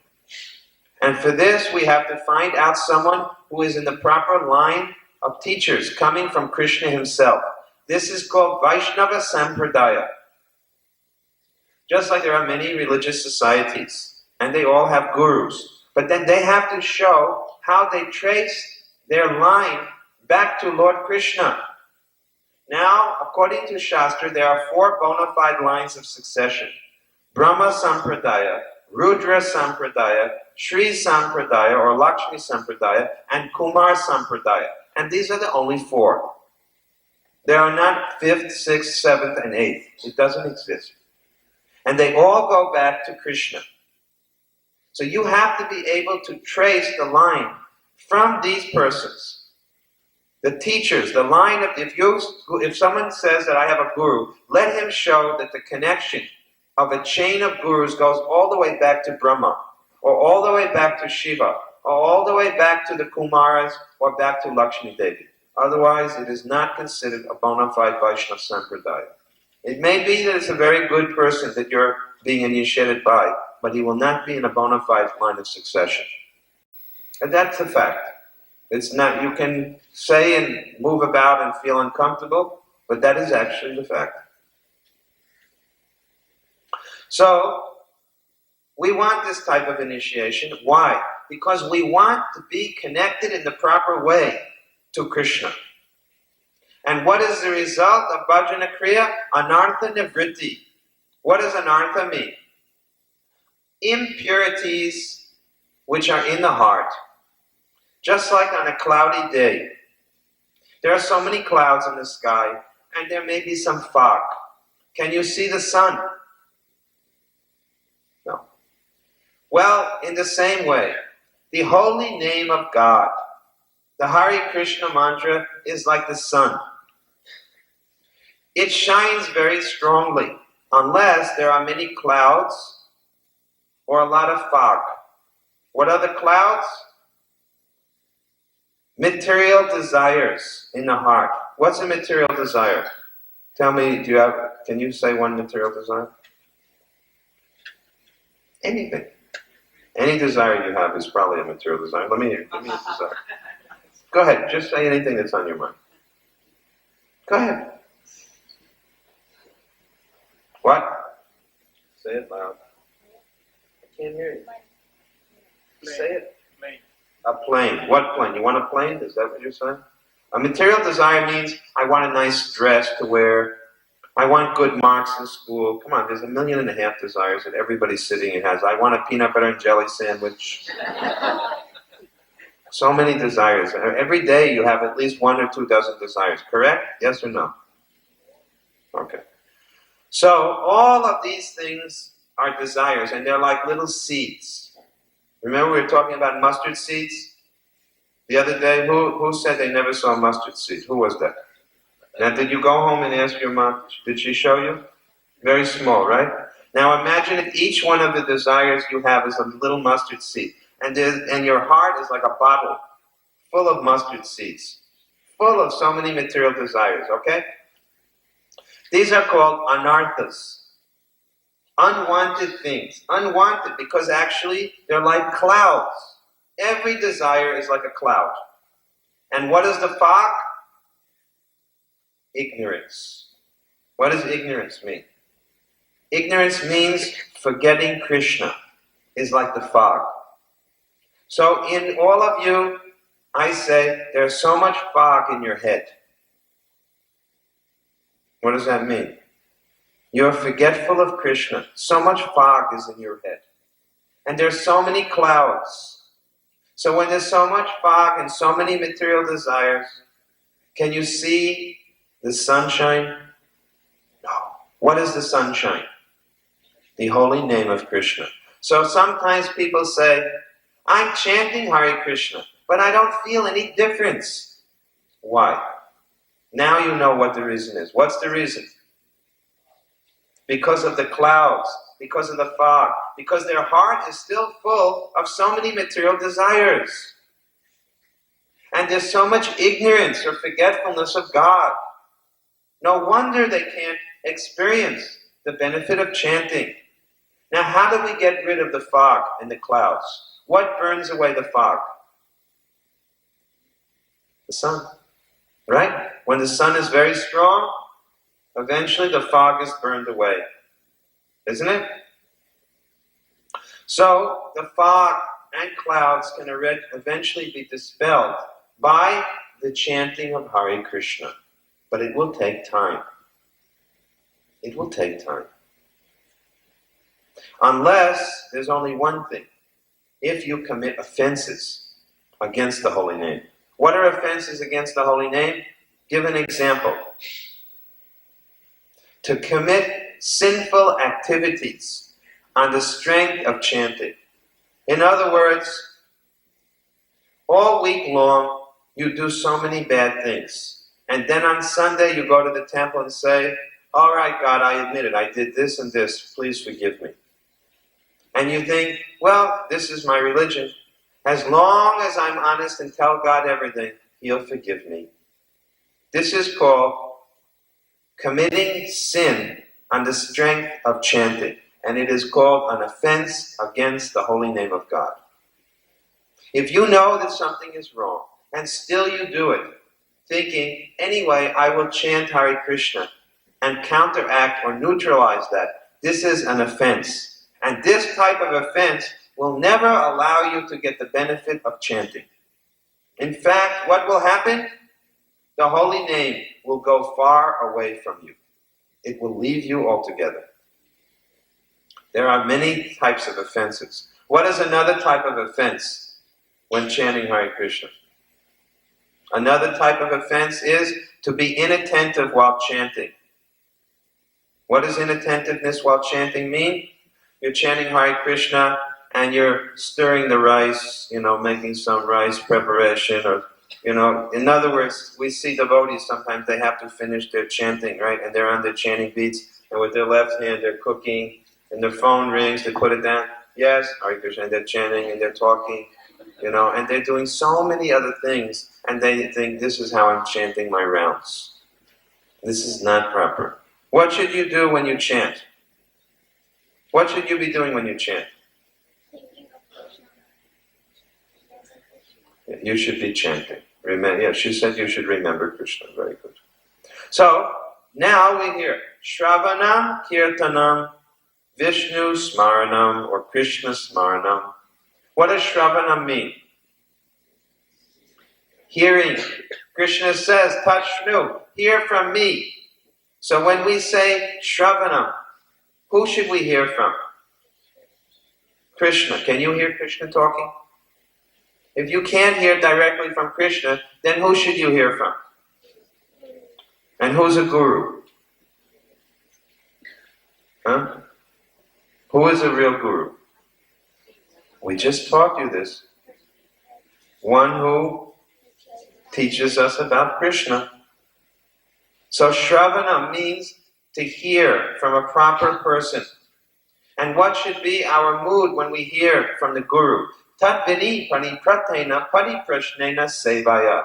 And for this we have to find out someone who is in the proper line of teachers coming from Krishna himself. This is called Vaishnava Sampradaya. Just like there are many religious societies, and they all have gurus, but then they have to show how they trace their line back to Lord Krishna. Now, according to Shastra, there are 4 bona fide lines of succession. Brahma Sampradaya, Rudra Sampradaya, Shri Sampradaya or Lakshmi Sampradaya, and Kumar Sampradaya. And these are the only 4. There are not 5th, 6th, 7th, and 8th. It doesn't exist. And they all go back to Krishna. So you have to be able to trace the line from these persons. The teachers, the line of, if someone says that I have a guru, let him show that the connection of a chain of gurus goes all the way back to Brahma, or all the way back to Shiva, or all the way back to the Kumaras, or back to Lakshmi Devi. Otherwise, it is not considered a bona fide Vaishnava Sampradaya. It may be that it's a very good person that you're being initiated by, but he will not be in a bona fide line of succession. And that's a fact. It's not, you can say and move about and feel uncomfortable, but that is actually the fact. So, we want this type of initiation. Why? Because we want to be connected in the proper way to Krishna. And what is the result of bhajana kriya? Anartha nivritti. What does anartha mean? Impurities which are in the heart. Just like on a cloudy day. There are so many clouds in the sky, and there may be some fog. Can you see the sun? No. Well, in the same way, the holy name of God, the Hare Krishna mantra, is like the sun. It shines very strongly, unless there are many clouds or a lot of fog. What are the clouds? Material desires in the heart. What's a material desire? Tell me, can you say one material desire? Anything. Any desire you have is probably a material desire. Let me hear. Give me a desire. Go ahead, just say anything that's on your mind. Go ahead. What? Say it loud. I can't hear you. Say it. A plane. What plane? You want a plane? Is that what you're saying? A material desire means I want a nice dress to wear. I want good marks in school. Come on, there's 1.5 million desires that everybody sitting here has. I want a peanut butter and jelly sandwich. So many desires. Every day you have at least 1 or 2 dozen desires. Correct? Yes or no? Okay. So all of these things are desires, and they're like little seeds. Remember we were talking about mustard seeds the other day? Who said they never saw mustard seeds? Who was that? Now, did you go home and ask your mom? Did she show you? Very small, right? Now imagine if each one of the desires you have is a little mustard seed, and your heart is like a bottle full of mustard seeds, full of so many material desires, okay? These are called anarthas. Unwanted things. Unwanted because actually they're like clouds. Every desire is like a cloud. And what is the fog? Ignorance. What does ignorance mean? Ignorance means forgetting Krishna is like the fog. So in all of you, I say, there's so much fog in your head. What does that mean? You're forgetful of Krishna. So much fog is in your head. And there's so many clouds. So when there's so much fog and so many material desires, can you see the sunshine? No. What is the sunshine? The holy name of Krishna. So sometimes people say, I'm chanting Hare Krishna, but I don't feel any difference. Why? Now you know what the reason is. What's the reason? Because of the clouds, because of the fog, because their heart is still full of so many material desires. And there's so much ignorance or forgetfulness of God. No wonder they can't experience the benefit of chanting. Now, how do we get rid of the fog and the clouds? What burns away the fog? The sun, right? When the sun is very strong, eventually the fog is burned away, isn't it? So the fog and clouds can eventually be dispelled by the chanting of Hare Krishna. But it will take time. It will take time. Unless there's only one thing. If you commit offenses against the holy name. What are offenses against the holy name? Give an example. To commit sinful activities on the strength of chanting. In other words, all week long you do so many bad things. And then on Sunday you go to the temple and say, all right, God, I admit it. I did this and this. Please forgive me. And you think, well, this is my religion. As long as I'm honest and tell God everything, He'll forgive me. This is called committing sin on the strength of chanting. And it is called an offense against the holy name of God. If you know that something is wrong, and still you do it, thinking, anyway, I will chant Hare Krishna, and counteract or neutralize that, this is an offense. And this type of offense will never allow you to get the benefit of chanting. In fact, what will happen? The holy name will go far away from you. It will leave you altogether. There are many types of offenses. What is another type of offense when chanting Hare Krishna? Another type of offense is to be inattentive while chanting. What does inattentiveness while chanting mean? You're chanting Hare Krishna and you're stirring the rice, making some rice preparation or, in other words, we see devotees sometimes they have to finish their chanting, right? And they're on their chanting beats and with their left hand they're cooking and their phone rings, they put it down. Yes, Hare Krishna, and they're chanting and they're talking, and they're doing so many other things and they think this is how I'm chanting my rounds. This is not proper. What should you do when you chant? What should you be doing when you chant? You should be chanting. She said you should remember Krishna. Very good. So, now we hear Shravanam Kirtanam Vishnu Smaranam or Krishna Smaranam. What does Shravanam mean? Hearing. Krishna says, Tashnu, hear from me. So when we say Shravanam, who should we hear from? Krishna. Can you hear Krishna talking? If you can't hear directly from Krishna, then who should you hear from? And who's a guru? Huh? Who is a real guru? We just taught you this. One who teaches us about Krishna. So Shravana means to hear from a proper person. And what should be our mood when we hear from the Guru? Tadvini panipratena pariprashnena sevaya.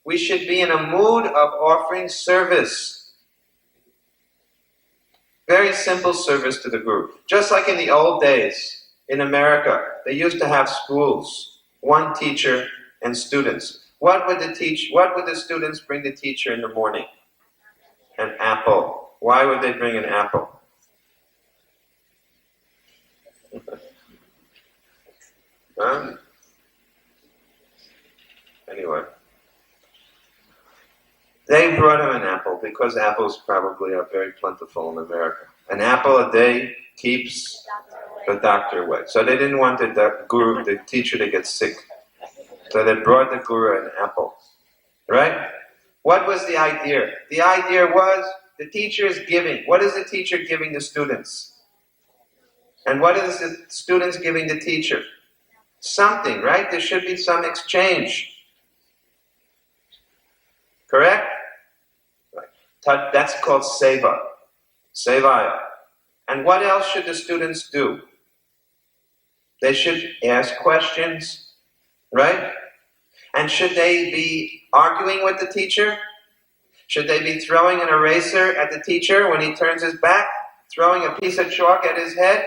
We should be in a mood of offering service. Very simple service to the Guru. Just like in the old days in America, they used to have schools, one teacher and students. What would the students bring the teacher in the morning? An apple. Why would they bring an apple? Huh? Anyway. They brought him an apple because apples probably are very plentiful in America. An apple a day keeps the doctor away. So they didn't want the guru, the teacher, to get sick. So they brought the guru an apple. Right? What was the idea? The idea was the teacher is giving. What is the teacher giving the students? And what is the students giving the teacher? Something, right? There should be some exchange. Correct? Right. That's called seva. Sevaya. And what else should the students do? They should ask questions, right? And should they be arguing with the teacher? Should they be throwing an eraser at the teacher when he turns his back? Throwing a piece of chalk at his head?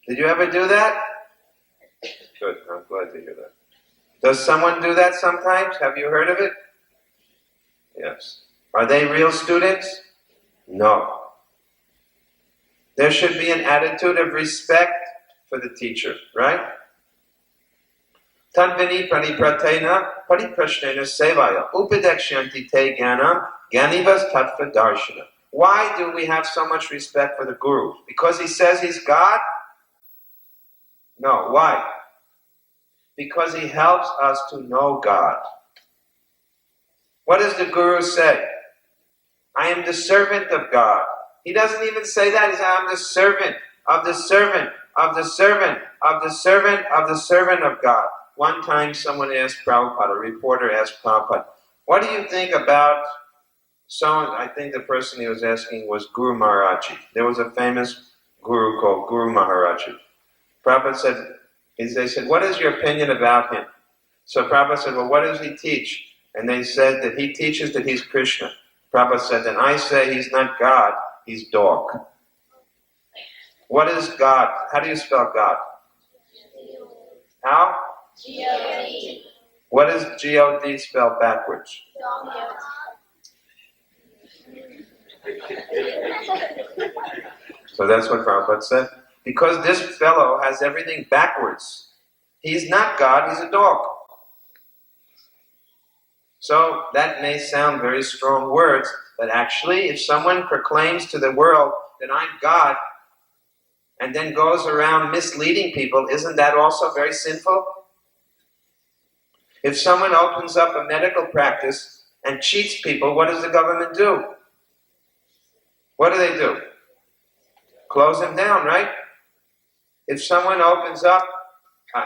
Did you ever do that? Good, I'm glad to hear that. Does someone do that sometimes? Have you heard of it? Yes. Are they real students? No. There should be an attitude of respect for the teacher, right? Tanvini pranipratena pariprashnena sevaya upadekshanti te jnanam jnanivas tattva darshana. Why do we have so much respect for the Guru? Because he says he's God? No, why? Because he helps us to know God. What does the Guru say? I am the servant of God. He doesn't even say that. He says, I'm the servant of the servant of the servant of the servant of the servant of God. One time someone asked Prabhupada, a reporter asked Prabhupada, what do you think about someone? I think the person he was asking was Guru Maharaji. There was a famous guru called Guru Maharaji. Prabhupada said, they said, what is your opinion about him? So Prabhupada said, well, what does he teach? And they said that he teaches that he's Krishna. Prabhupada said, then I say he's not God, he's dog. What is God? How do you spell God? How? G-O-D. What is G-O-D spelled backwards? So that's what Prabhupada said. Because this fellow has everything backwards. He's not God, he's a dog. So that may sound very strong words, but actually if someone proclaims to the world that I'm God, and then goes around misleading people, isn't that also very sinful? If someone opens up a medical practice and cheats people, what does the government do? What do? Close them down, right? If someone opens up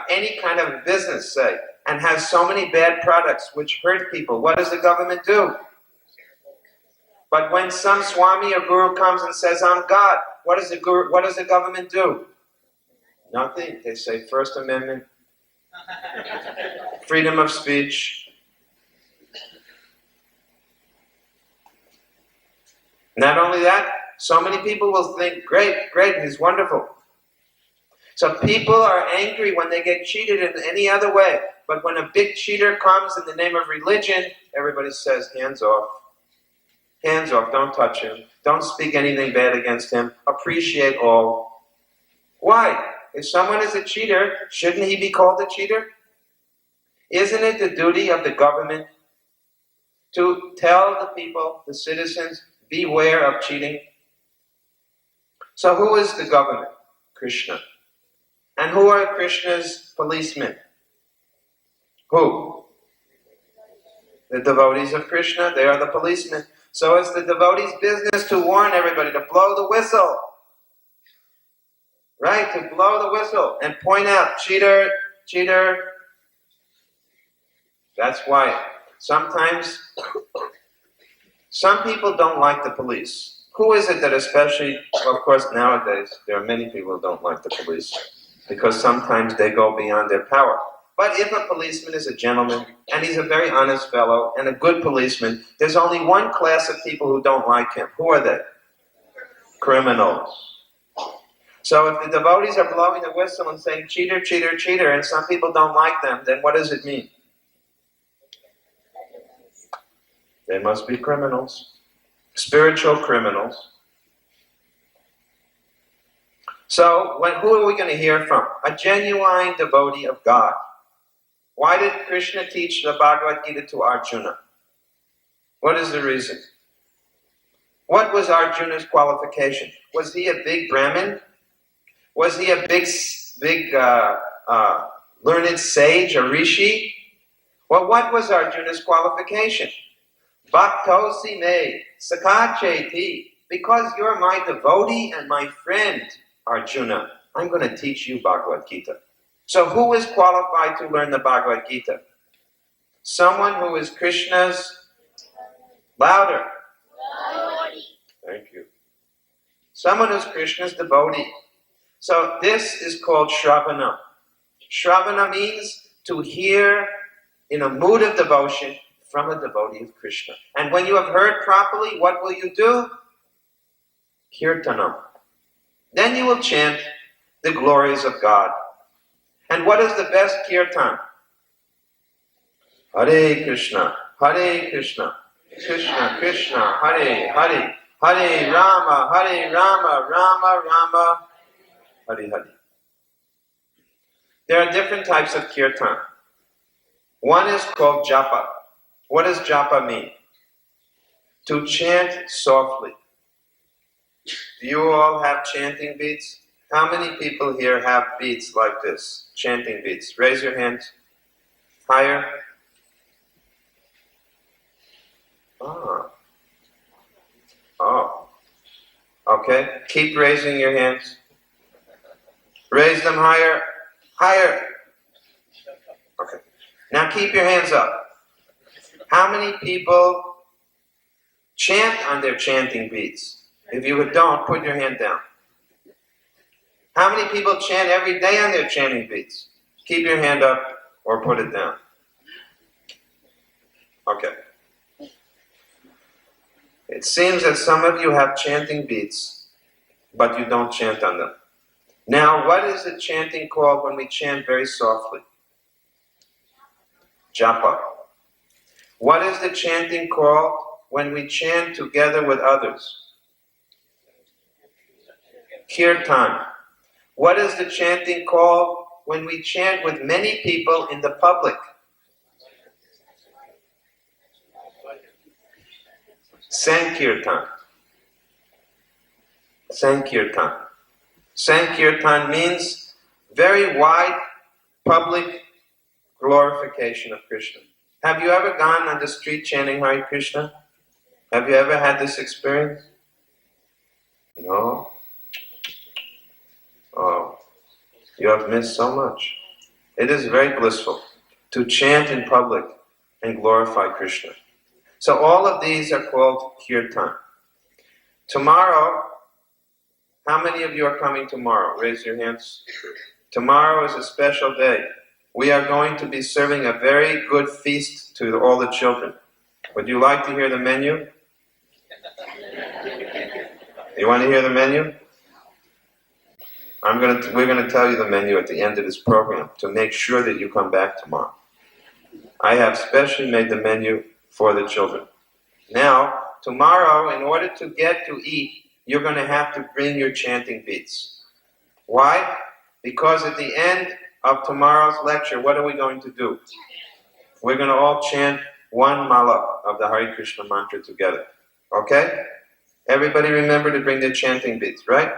any kind of business, say, and has so many bad products which hurt people, what does the government do? But when some Swami or Guru comes and says, I'm God, what does the government do? Nothing. They say First Amendment, freedom of speech. Not only that, so many people will think, great, he's wonderful. So people are angry when they get cheated in any other way. But when a big cheater comes in the name of religion, everybody says, hands off. Hands off, don't touch him. Don't speak anything bad against him. Appreciate all. Why? If someone is a cheater, shouldn't he be called a cheater? Isn't it the duty of the government to tell the people, the citizens, beware of cheating? So who is the government? Krishna. And who are Krishna's policemen? Who? The devotees of Krishna, they are the policemen. So it's the devotees' business to warn everybody, to blow the whistle. Right? To blow the whistle and point out, cheater, cheater. That's why sometimes some people don't like the police. Who is it that especially, well, of course nowadays there are many people who don't like the police because sometimes they go beyond their power. But if a policeman is a gentleman, and he's a very honest fellow, and a good policeman, there's only one class of people who don't like him. Who are they? Criminals. So if the devotees are blowing the whistle and saying, cheater, cheater, cheater, and some people don't like them, then what does it mean? They must be criminals. Spiritual criminals. So, who are we going to hear from? A genuine devotee of God. Why did Krishna teach the Bhagavad Gita to Arjuna? What is the reason? What was Arjuna's qualification? Was he a big Brahmin? Was he a big learned sage, a rishi? Well, what was Arjuna's qualification? Bhaktosi me, sakacheti. Because you're my devotee and my friend, Arjuna, I'm going to teach you Bhagavad Gita. So who is qualified to learn the Bhagavad Gita? Someone who is Krishna's... Louder. Thank you. Someone who's Krishna's devotee. So this is called Shravana. Shravana means to hear in a mood of devotion from a devotee of Krishna. And when you have heard properly, what will you do? Kirtanam. Then you will chant the glories of God. And what is the best kirtan? Hare Krishna, Hare Krishna, Krishna Krishna, Hare Hare, Hare Rama, Rama Rama, Hare Hare. There are different types of kirtan. One is called japa. What does japa mean? To chant softly. Do you all have chanting beats? How many people here have beats like this? Chanting beats. Raise your hands. Higher. Ah. Oh. Okay. Keep raising your hands. Raise them higher. Higher. Okay. Now keep your hands up. How many people chant on their chanting beats? If you don't, put your hand down. How many people chant every day on their chanting beats? Keep your hand up or put it down. Okay. It seems that some of you have chanting beats, but you don't chant on them. Now, what is the chanting called when we chant very softly? Japa. What is the chanting called when we chant together with others? Kirtan. What is the chanting called when we chant with many people in the public? Sankirtan. Sankirtan. Sankirtan means very wide public glorification of Krishna. Have you ever gone on the street chanting Hare Krishna? Have you ever had this experience? No? Oh, you have missed so much. It is very blissful to chant in public and glorify Krishna. So all of these are called kirtan. Tomorrow, how many of you are coming tomorrow? Raise your hands. Tomorrow is a special day. We are going to be serving a very good feast to all the children. Would you like to hear the menu? You want to hear the menu? We're going to tell you the menu at the end of this program to make sure that you come back tomorrow. I have specially made the menu for the children. Now, tomorrow, in order to get to eat, you're going to have to bring your chanting beats. Why? Because at the end of tomorrow's lecture, what are we going to do? We're going to all chant one mala of the Hare Krishna mantra together. Okay? Everybody remember to bring their chanting beats, right?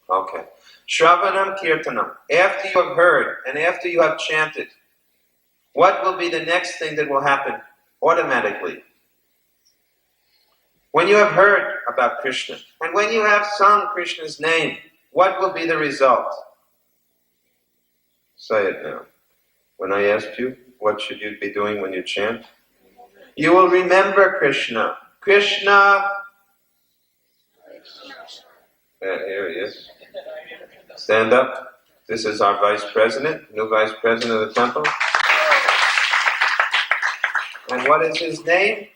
Okay. Shravanam Kirtanam. After you have heard and after you have chanted, what will be the next thing that will happen automatically? When you have heard about Krishna and when you have sung Krishna's name, what will be the result? Say it now. When I asked you, what should you be doing when you chant? You will remember Krishna. Krishna. Here he is. Stand up. This is our Vice President, new Vice President of the temple. And what is his name?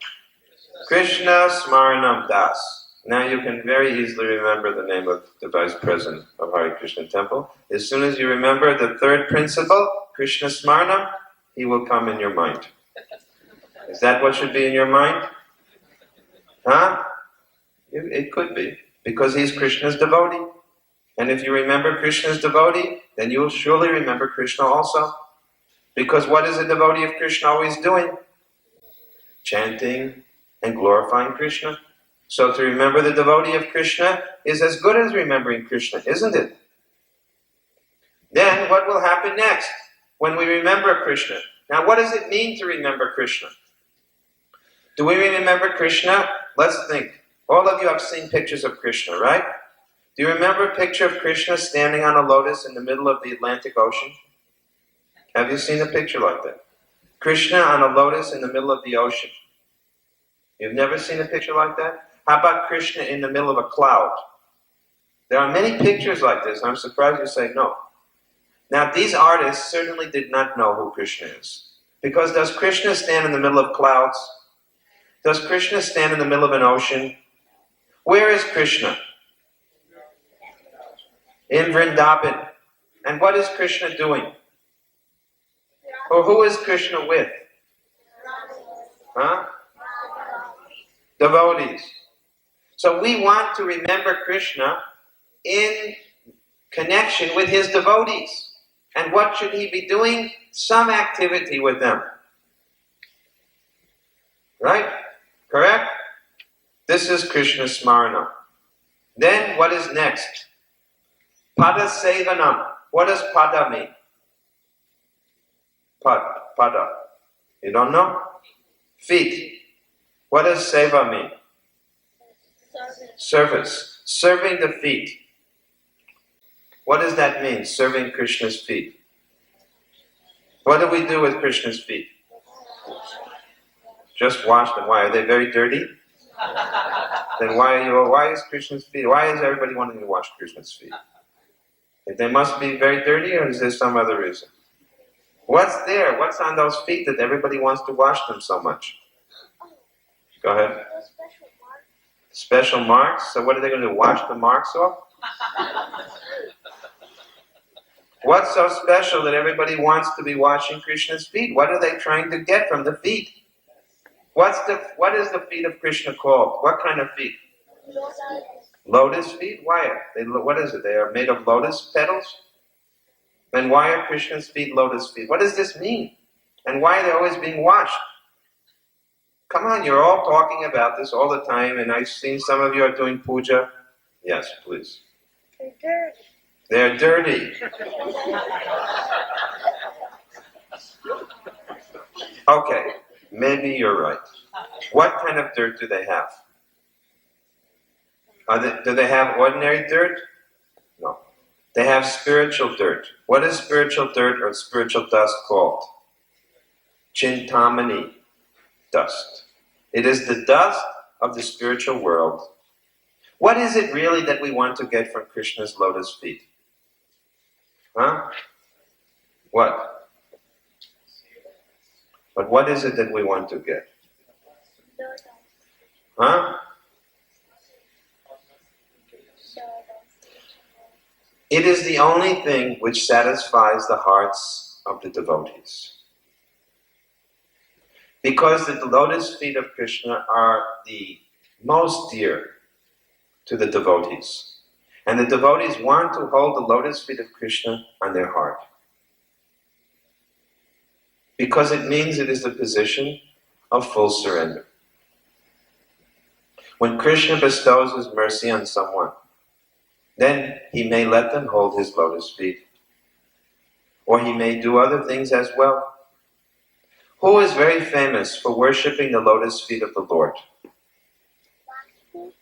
Krishna Smaranam Das. Now you can very easily remember the name of the Vice President of Hare Krishna Temple. As soon as you remember the third principle, Krishna Smaranam, he will come in your mind. Is that what should be in your mind? Huh? It could be, because he's Krishna's devotee. And if you remember Krishna's devotee, then you will surely remember Krishna also. Because what is a devotee of Krishna always doing? Chanting and glorifying Krishna. So to remember the devotee of Krishna is as good as remembering Krishna, isn't it? Then what will happen next when we remember Krishna? Now what does it mean to remember Krishna? Do we remember Krishna? Let's think. All of you have seen pictures of Krishna, right? Do you remember a picture of Krishna standing on a lotus in the middle of the Atlantic Ocean? Have you seen a picture like that? Krishna on a lotus in the middle of the ocean. You've never seen a picture like that? How about Krishna in the middle of a cloud? There are many pictures like this, and I'm surprised you say no. Now, these artists certainly did not know who Krishna is. Because does Krishna stand in the middle of clouds? Does Krishna stand in the middle of an ocean? Where is Krishna? In Vrindavan. And what is Krishna doing? Or who is Krishna with? Huh? Devotees. So we want to remember Krishna in connection with his devotees. And what should he be doing? Some activity with them. Right? Correct? This is Krishna Smarana. Then what is next? Pada Sevanam. What does pada mean? Pada. You don't know? Feet. What does seva mean? Service. Serving the feet. What does that mean, serving Krishna's feet? What do we do with Krishna's feet? Just wash them. Why? Are they very dirty? Then why is Krishna's feet? Why is everybody wanting to wash Krishna's feet? They must be very dirty, or is there some other reason? What's there? What's on those feet that everybody wants to wash them so much? Go ahead. Special marks? So what are they going to do? Wash the marks off? What's so special that everybody wants to be washing Krishna's feet? What are they trying to get from the feet? What is the feet of Krishna called? What kind of feet? Lotus feet? Why? What is it? They are made of lotus petals? And why are Krishna's feet lotus feet? What does this mean? And why are they always being washed? Come on, you're all talking about this all the time, and I've seen some of you are doing puja. Yes, please. They're dirty. Okay, maybe you're right. What kind of dirt do they have? Do they have ordinary dirt? No. They have spiritual dirt. What is spiritual dirt or spiritual dust called? Chintamani dust. It is the dust of the spiritual world. What is it really that we want to get from Krishna's lotus feet? Huh? What? But what is it that we want to get? Huh? It is the only thing which satisfies the hearts of the devotees. Because the lotus feet of Krishna are the most dear to the devotees. And the devotees want to hold the lotus feet of Krishna on their heart. Because it means it is the position of full surrender. When Krishna bestows his mercy on someone, then he may let them hold his lotus feet. Or he may do other things as well. Who is very famous for worshipping the lotus feet of the Lord?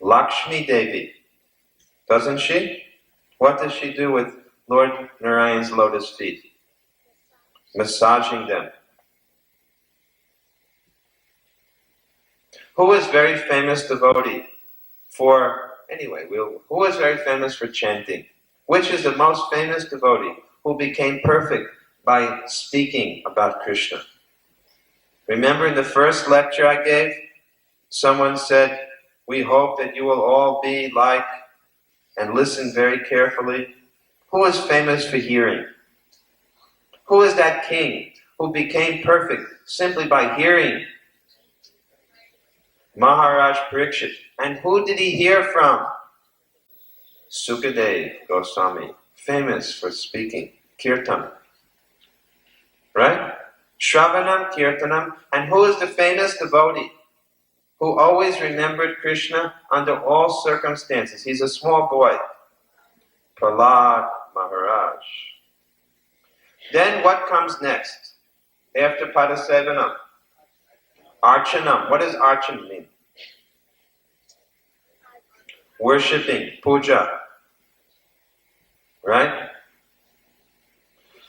Lakshmi Devi. Doesn't she? What does she do with Lord Narayan's lotus feet? Massaging them. Who is very famous devotee for, who is very famous for chanting? Which is the most famous devotee who became perfect by speaking about Krishna? Remember in the first lecture I gave, someone said, we hope that you will all be like, and listen very carefully. Who is famous for hearing? Who is that king who became perfect simply by hearing? Maharaj Parikshit. And who did he hear from? Sukadeva Goswami, famous for speaking kirtan. Right? Shravanam, Kirtanam. And who is the famous devotee who always remembered Krishna under all circumstances? He's a small boy. Prahlad Maharaj. Then what comes next? After Padasevanam? Archanam. What does Archan mean? Worshipping, puja. Right?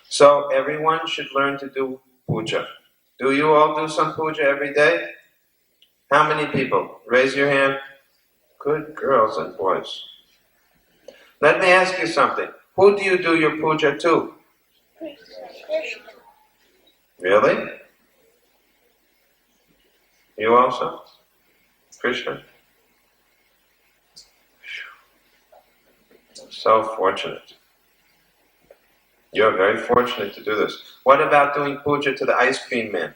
So everyone should learn to do puja. Do you all do some puja every day? How many people? Raise your hand. Good girls and boys. Let me ask you something. Who do you do your puja to? Krishna. Really? You also? Krishna? So fortunate. You're very fortunate to do this. What about doing puja to the ice cream man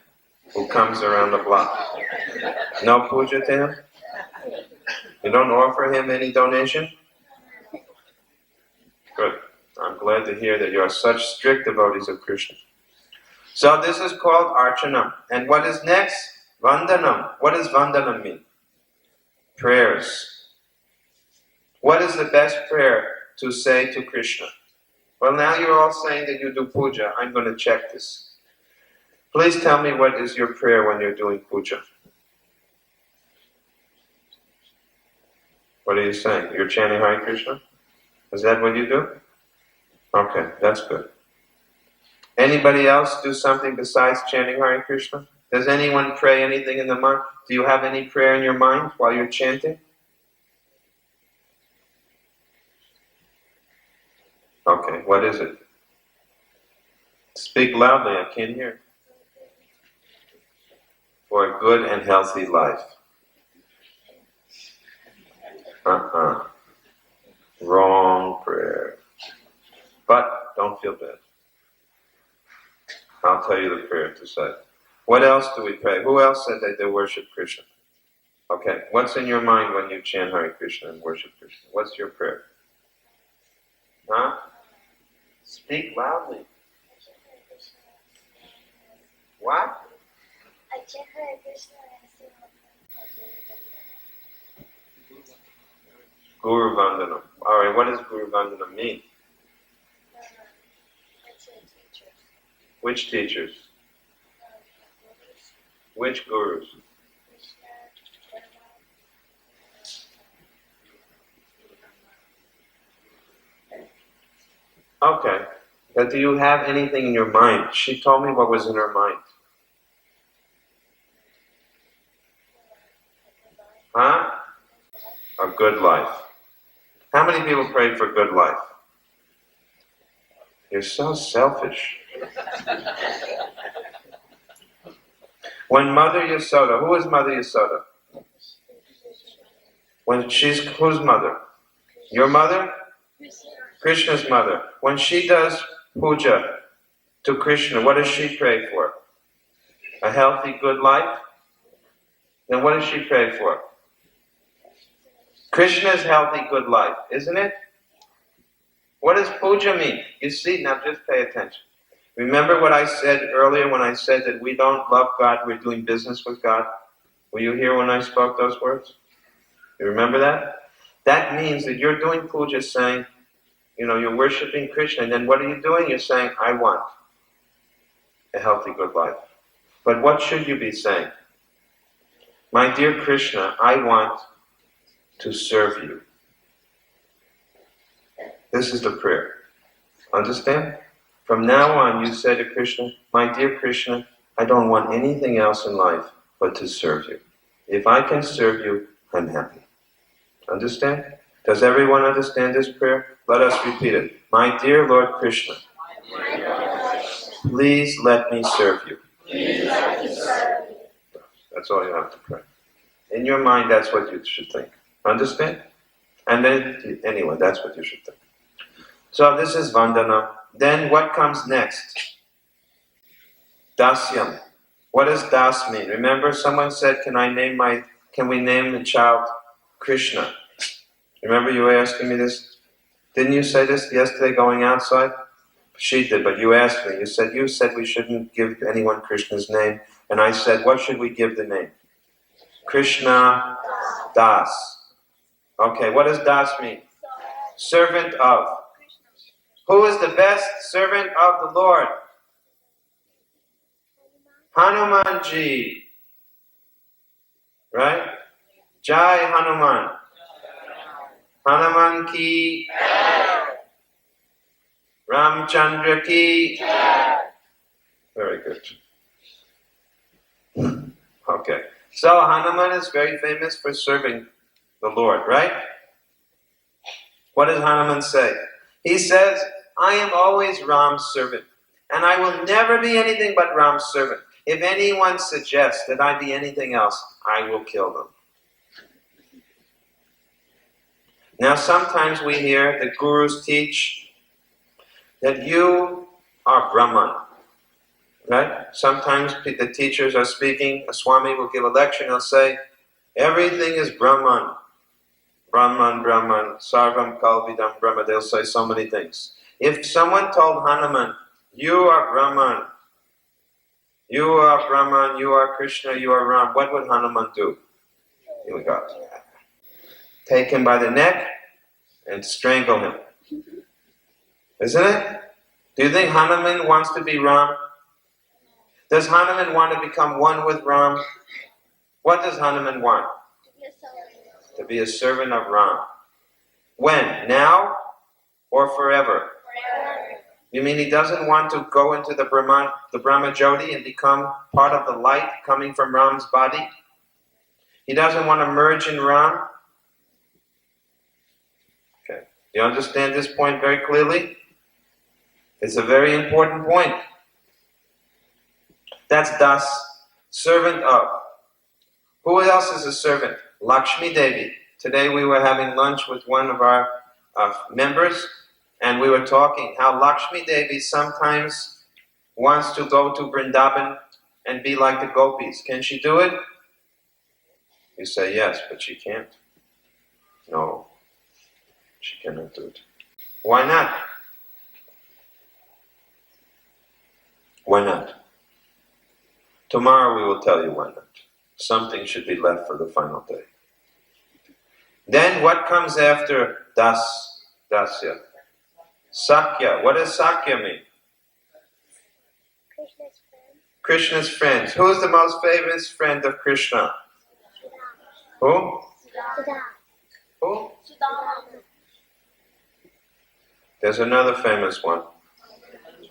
who comes around the block? No puja to him? You don't offer him any donation? Good. I'm glad to hear that you are such strict devotees of Krishna. So this is called Archanam. And what is next? Vandanam. What does Vandanam mean? Prayers. What is the best prayer to say to Krishna? Well, now you're all saying that you do puja. I'm going to check this. Please tell me what is your prayer when you're doing puja. What are you saying? You're chanting Hare Krishna? Is that what you do? Okay, that's good. Anybody else do something besides chanting Hare Krishna? Does anyone pray anything in the mind? Do you have any prayer in your mind while you're chanting? Okay, what is it? Speak loudly, I can't hear. For a good and healthy life. Wrong prayer. But don't feel bad. I'll tell you the prayer to say. What else do we pray? Who else said that they worship Krishna? Okay, what's in your mind when you chant Hare Krishna and worship Krishna? What's your prayer? Huh? Speak loudly. What? I chant Hare Krishna and sing Guru Vandanam. Alright, what does Guru Vandanam mean? teachers. Which teachers? Which gurus? Okay. But do you have anything in your mind? She told me what was in her mind. Huh? A good life. How many people pray for good life? You're so selfish. When Mother Yasoda, who is Mother Yasoda? When she's, whose mother? Your mother? Krishna's mother. When she does puja to Krishna, what does she pray for? A healthy, good life? Then what does she pray for? Krishna's healthy, good life, isn't it? What does puja mean? You see, now just pay attention. Remember what I said earlier when I said that we don't love God, we're doing business with God? Were you here when I spoke those words? You remember that? That means that you're doing puja saying, you're worshiping Krishna, and then what are you doing? You're saying, I want a healthy, good life. But what should you be saying? My dear Krishna, I want to serve you. This is the prayer. Understand? From now on, you say to Krishna, my dear Krishna, I don't want anything else in life but to serve you. If I can serve you, I'm happy. Understand? Does everyone understand this prayer? Let us repeat it. My dear Lord Krishna, please let me serve you. That's all you have to pray. In your mind, that's what you should think. Understand? And then, anyway, that's what you should think. So this is Vandana. Then what comes next? Dasyam. What does Das mean? Remember someone said, can we name the child Krishna? Remember you were asking me this? Didn't you say this yesterday going outside? She did, but you asked me. You said we shouldn't give anyone Krishna's name. And I said, what should we give the name? Krishna Das. Okay, what does Das mean? Servant of. Who is the best servant of the Lord? Hanumanji. Right? Jai Hanuman. Hanuman ki. Ramchandra ki. Very good. Okay. So Hanuman is very famous for serving the Lord, right? What does Hanuman say? He says, I am always Ram's servant, and I will never be anything but Ram's servant. If anyone suggests that I be anything else, I will kill them. Now sometimes we hear that gurus teach that you are Brahman. Right? Sometimes the teachers are speaking, a Swami will give a lecture and he'll say, everything is Brahman. Brahman, Brahman, Sarvam Kalvidam Brahma. They'll say so many things. If someone told Hanuman, you are Brahman, you are Brahman, you are Krishna, you are Ram, what would Hanuman do? He would go, take him by the neck and strangle him. Isn't it? Do you think Hanuman wants to be Ram? Does Hanuman want to become one with Ram? What does Hanuman want? To be a servant of Ram. When? Now or forever? You mean he doesn't want to go into the Brahma Jyoti and become part of the light coming from Ram's body? He doesn't want to merge in Ram? Okay. You understand this point very clearly? It's a very important point. That's Das, servant of. Who else is a servant? Lakshmi Devi. Today we were having lunch with one of our members, and we were talking how Lakshmi Devi sometimes wants to go to Vrindavan and be like the gopis. Can she do it? You say yes, but she can't. No, she cannot do it. Why not? Why not? Tomorrow we will tell you why not. Something should be left for the final day. Then what comes after Dasya? Sakya. What does Sakya mean? Krishna's friend. Krishna's friends. Who is the most famous friend of Krishna? Who? Sudama. Who? There's another famous one.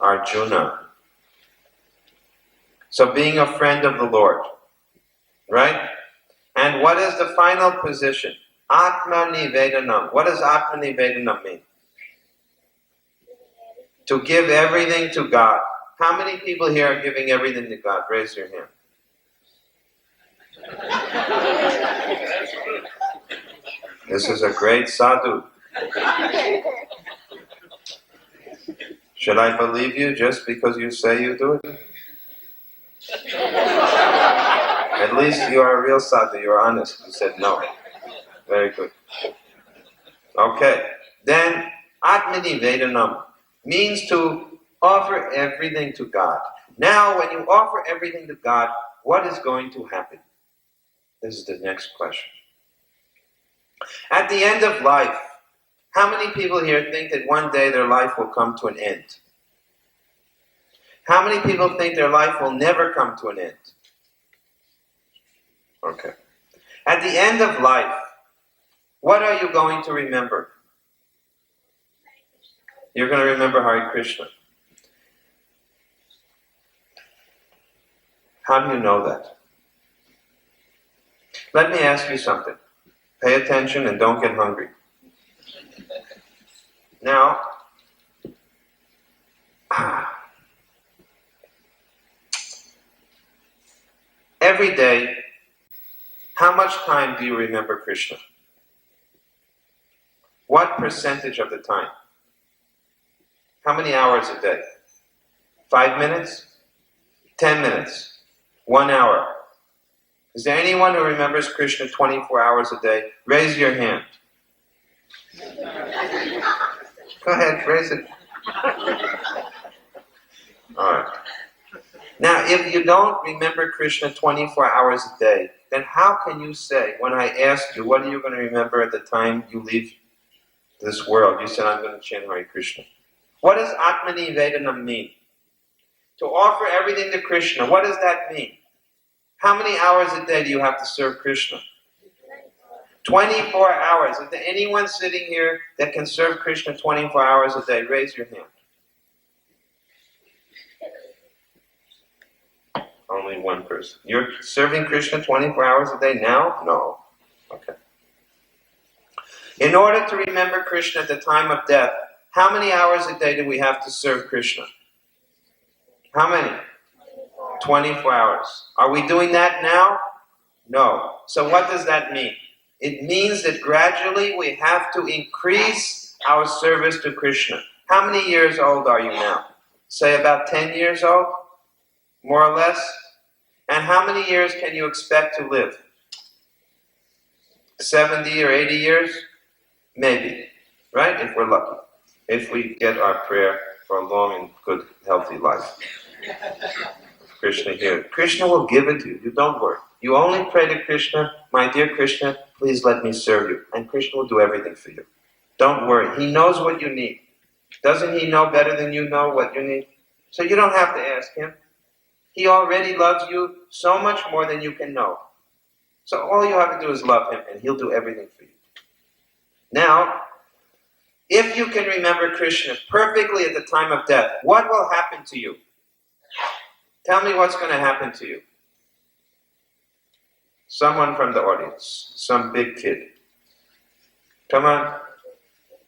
Arjuna. So being a friend of the Lord. Right? And what is the final position? Atma Nivedanam. What does Atma Nivedanam mean? To give everything to God. How many people here are giving everything to God? Raise your hand. This is a great sadhu. Should I believe you just because you say you do it? At least you are a real sadhu, you're honest. You said no. Very good. Okay. Then, Atmani Vedanam means to offer everything to God. Now, when you offer everything to God, what is going to happen? This is the next question. At the end of life, how many people here think that one day their life will come to an end? How many people think their life will never come to an end? Okay. At the end of life, what are you going to remember? You're going to remember Hare Krishna. How do you know that? Let me ask you something. Pay attention and don't get hungry. Now, every day, how much time do you remember Krishna? What percentage of the time? How many hours a day? 5 minutes? 10 minutes? 1 hour? Is there anyone who remembers Krishna 24 hours a day? Raise your hand. Go ahead, raise it. All right. Now, if you don't remember Krishna 24 hours a day, then how can you say, when I asked you, what are you going to remember at the time you leave this world? You said, I'm going to chant Hare Krishna. What does Atmani Vedanam mean? To offer everything to Krishna. What does that mean? How many hours a day do you have to serve Krishna? 24 hours. Is there anyone sitting here that can serve Krishna 24 hours a day? Raise your hand. Only one person. You're serving Krishna 24 hours a day now? No. Okay. In order to remember Krishna at the time of death, how many hours a day do we have to serve Krishna? How many? 24 hours. Are we doing that now? No. So what does that mean? It means that gradually we have to increase our service to Krishna. How many years old are you now? Say about 10 years old? More or less? And how many years can you expect to live? 70 or 80 years? Maybe. Right? If we're lucky. If we get our prayer for a long and good, healthy life. Krishna here. Krishna will give it to you. You don't worry. You only pray to Krishna, my dear Krishna, please let me serve you. And Krishna will do everything for you. Don't worry. He knows what you need. Doesn't he know better than you know what you need? So you don't have to ask him. He already loves you so much more than you can know. So all you have to do is love him and he'll do everything for you. Now, if you can remember Krishna perfectly at the time of death, what will happen to you? Tell me what's going to happen to you. Someone from the audience, some big kid. Come on.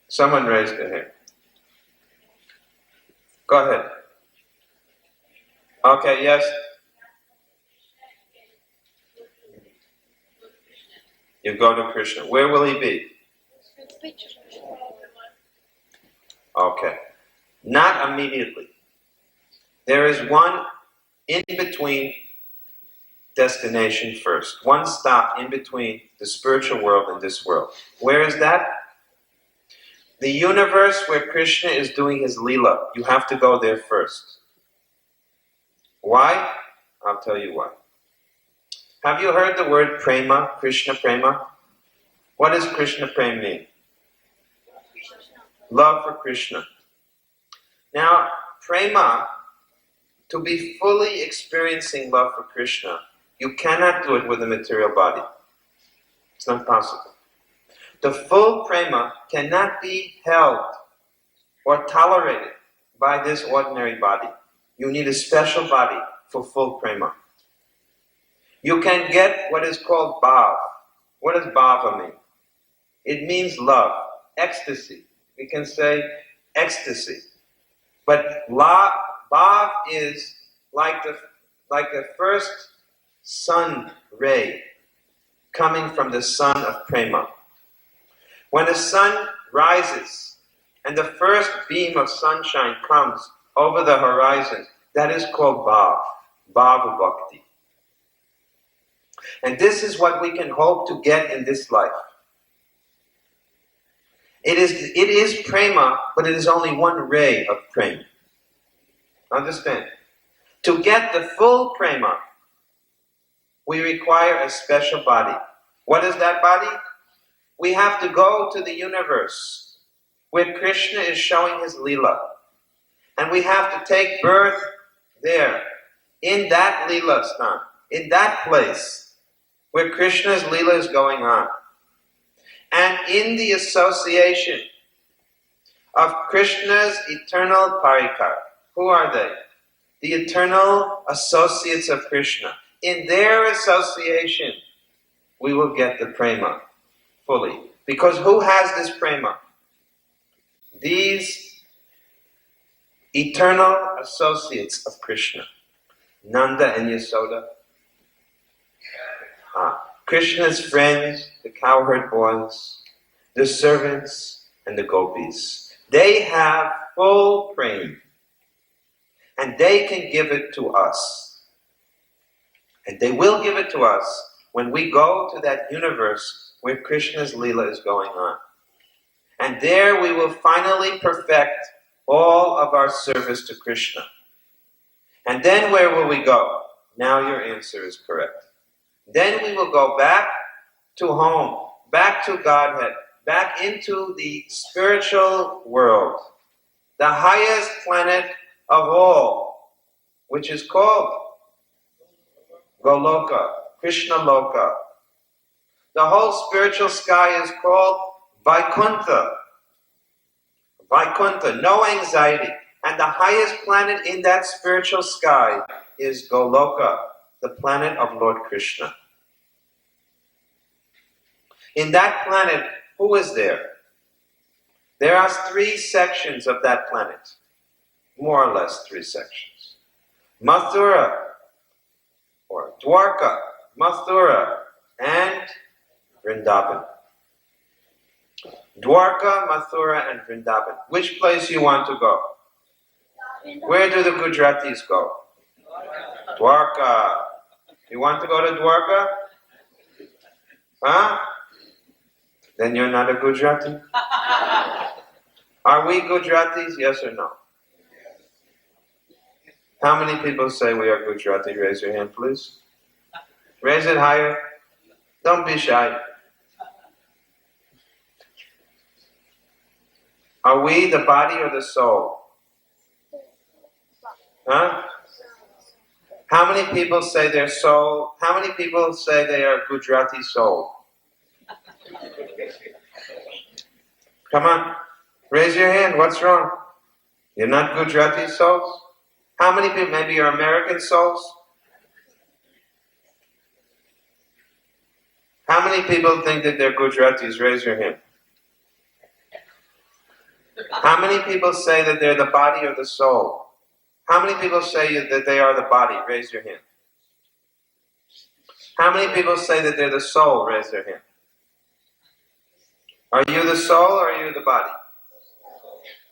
Someone raised their hand. Go ahead. Okay, yes. You go to Krishna. Where will he be? Okay. Not immediately. There is one in-between destination first. One stop in between the spiritual world and this world. Where is that? The universe where Krishna is doing his Leela. You have to go there first. Why? I'll tell you why. Have you heard the word prema, Krishna prema? What does Krishna prema mean? Love for Krishna. Now, prema, to be fully experiencing love for Krishna, you cannot do it with a material body. It's not possible. The full prema cannot be held or tolerated by this ordinary body. You need a special body for full prema. You can get what is called bhav. What does bhava mean? It means love, ecstasy. We can say ecstasy. But bhav is like the first sun ray coming from the sun of prema. When the sun rises and the first beam of sunshine comes over the horizon, that is called bhav, bhava bhakti. And this is what we can hope to get in this life. It is prema, but it is only one ray of prema. Understand? To get the full prema, we require a special body. What is that body? We have to go to the universe where Krishna is showing his Leela. And we have to take birth there, in that Leela stan, in that place where Krishna's Leela is going on. And in the association of Krishna's eternal parikar. Who are they? The eternal associates of Krishna. In their association, we will get the prema fully. Because who has this prema? These eternal associates of Krishna. Nanda and Yasoda. Krishna's friends, the cowherd boys, the servants, and the gopis. They have full prema. And they can give it to us. And they will give it to us when we go to that universe where Krishna's Leela is going on. And there we will finally perfect all of our service to Krishna. And then where will we go? Now your answer is correct. Then we will go back to home, back to Godhead, back into the spiritual world, the highest planet of all, which is called Goloka, Krishna Loka. The whole spiritual sky is called Vaikuntha. Vaikuntha, no anxiety. And the highest planet in that spiritual sky is Goloka, the planet of Lord Krishna. In that planet, who is there? There are 3 sections of that planet. More or less 3 sections. Mathura, or Dwarka, Mathura, and Vrindavan. Dwarka, Mathura, and Vrindavan. Which place you want to go? Where do the Gujaratis go? Dwarka. You want to go to Dwarka? Huh? Then you're not a Gujarati? Are we Gujaratis? Yes or no? How many people say we are Gujarati? Raise your hand, please. Raise it higher. Don't be shy. Are we the body or the soul? Huh? How many people say they're soul? How many people say they are Gujarati soul? Come on. Raise your hand. What's wrong? You're not Gujarati souls? How many people? Maybe you're American souls? How many people think that they're Gujaratis? Raise your hand. How many people say that they're the body or the soul? How many people say that they are the body? Raise your hand. How many people say that they're the soul? Raise their hand. Are you the soul or are you the body?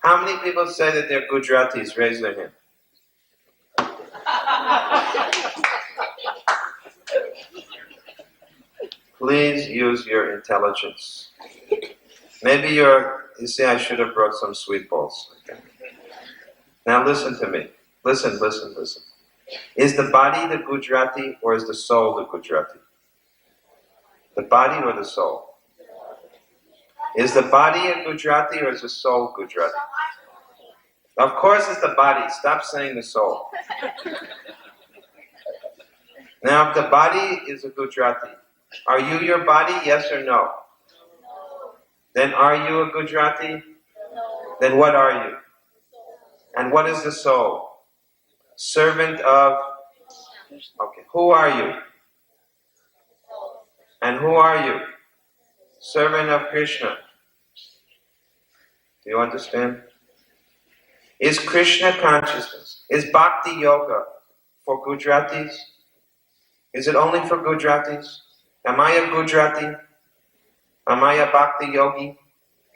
How many people say that they're Gujaratis? Raise their hand. Please use your intelligence. Maybe you see, I should have brought some sweet balls. Okay. Now listen to me. Listen. Is the body the Gujarati or is the soul the Gujarati? The body or the soul? Is the body a Gujarati or is the soul Gujarati? Of course it's the body. Stop saying the soul. Now if the body is a Gujarati, are you your body, yes or no? Then are you a Gujarati? Then what are you? And what is the soul? Servant of... Okay, who are you? And who are you? Servant of Krishna. Do you understand? Is Krishna consciousness, is Bhakti Yoga for Gujaratis? Is it only for Gujaratis? Am I a Gujarati? Am I a Bhakti Yogi?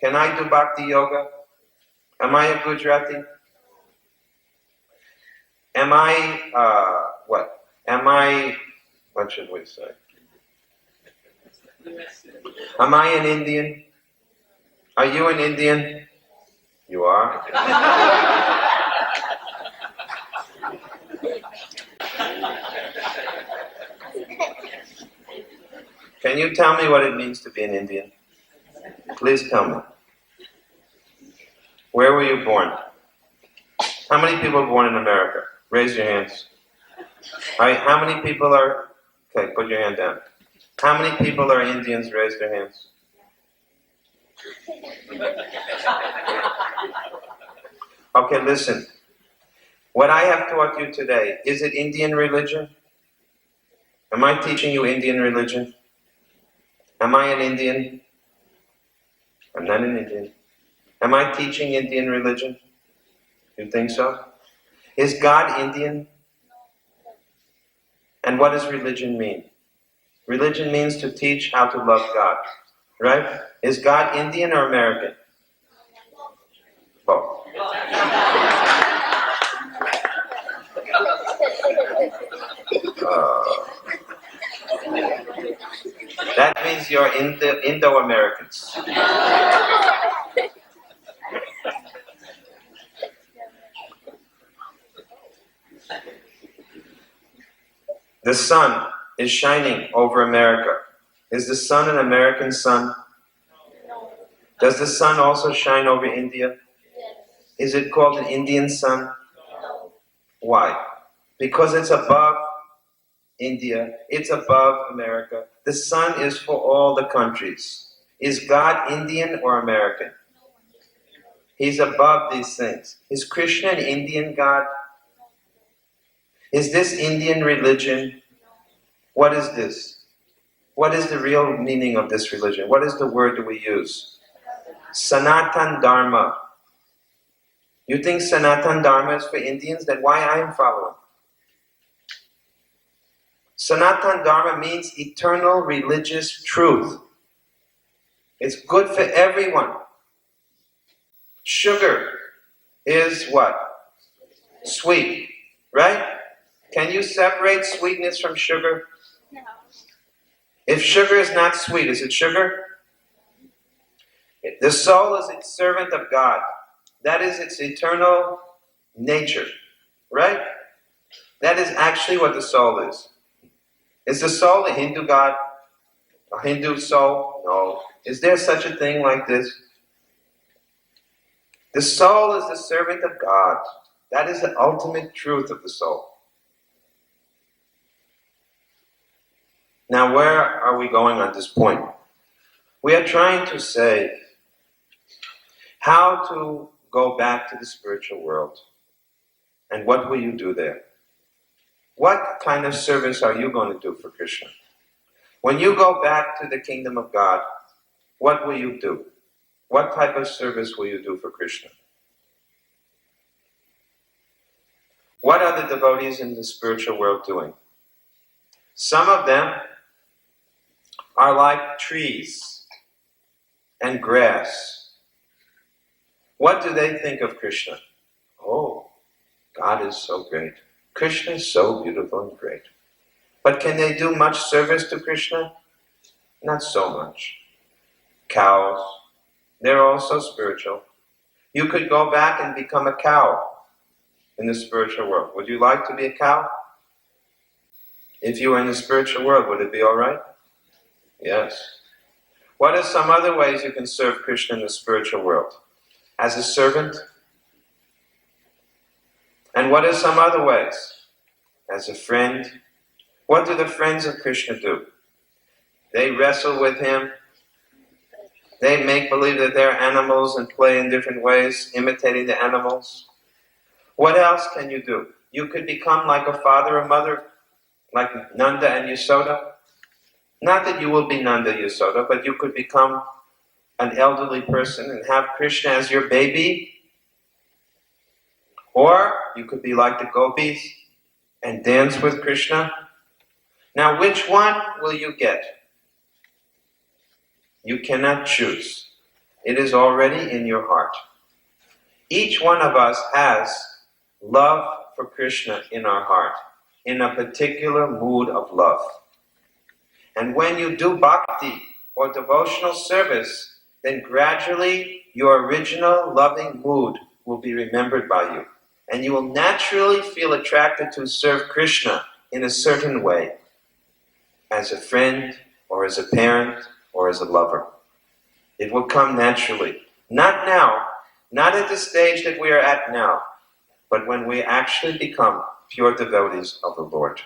Can I do Bhakti Yoga? Am I a Gujarati? Am I, what? Am I, what should we say? Am I an Indian? Are you an Indian? You are? Can you tell me what it means to be an Indian? Please tell me. Where were you born? How many people were born in America? Raise your hands. All right, how many people are... Okay, put your hand down. How many people are Indians? Raise their hands. Okay, listen. What I have taught you today, is it Indian religion? Am I teaching you Indian religion? Am I an Indian? I'm not an Indian. Am I teaching Indian religion? You think so? Is God Indian? And what does religion mean? Religion means to teach how to love God. Right? Is God Indian or American? Both. That means you're Indo-Americans. The sun is shining over America. Is the sun an American sun? Does the sun also shine over India? Is it called an Indian sun? Why? Because it's above India, it's above America. The sun is for all the countries. Is God Indian or American? He's above these things. Is Krishna an Indian God? Is this Indian religion? What is this? What is the real meaning of this religion? What is the word that we use? Sanatan Dharma. You think Sanatan Dharma is for Indians? Then why I am following? Sanatan Dharma means eternal religious truth. It's good for everyone. Sugar is what? Sweet, right? Can you separate sweetness from sugar? No. If sugar is not sweet, is it sugar? The soul is its servant of God. That is its eternal nature, right? That is actually what the soul is. Is the soul a Hindu God? A Hindu soul? No. Is there such a thing like this? The soul is the servant of God. That is the ultimate truth of the soul. Now, where are we going on this point? We are trying to say how to go back to the spiritual world. And what will you do there? What kind of service are you going to do for Krishna? When you go back to the kingdom of God, what will you do? What type of service will you do for Krishna? What are the devotees in the spiritual world doing? Some of them are like trees and grass. What do they think of Krishna? Oh, God is so great. Krishna is so beautiful and great. But can they do much service to Krishna? Not so much. Cows, they're also spiritual. You could go back and become a cow in the spiritual world. Would you like to be a cow? If you were in the spiritual world, would it be all right? Yes. What are some other ways you can serve Krishna in the spiritual world? As a servant? And what are some other ways? As a friend? What do the friends of Krishna do? They wrestle with him. They make believe that they're animals and play in different ways, imitating the animals. What else can you do? You could become like a father or mother, like Nanda and Yasoda. Not that you will be Nanda Yasoda, but you could become an elderly person and have Krishna as your baby. Or you could be like the gopis and dance with Krishna. Now, which one will you get? You cannot choose. It is already in your heart. Each one of us has love for Krishna in our heart, in a particular mood of love. And when you do bhakti or devotional service, then gradually your original loving mood will be remembered by you. And you will naturally feel attracted to serve Krishna in a certain way, as a friend, or as a parent, or as a lover. It will come naturally. Not now, not at the stage that we are at now, but when we actually become pure devotees of the Lord.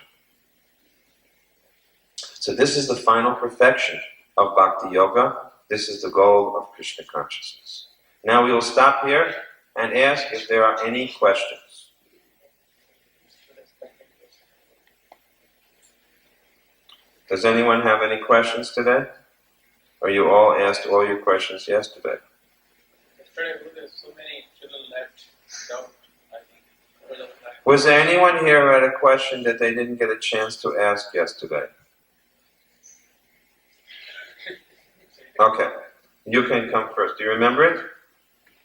So this is the final perfection of Bhakti Yoga. This is the goal of Krishna consciousness. Now we will stop here and ask if there are any questions. Does anyone have any questions today? Or you all asked all your questions yesterday? Yesterday, there's so many children left without, I think, because of that. Was there anyone here who had a question that they didn't get a chance to ask yesterday? Okay, you can come first. Do you remember it?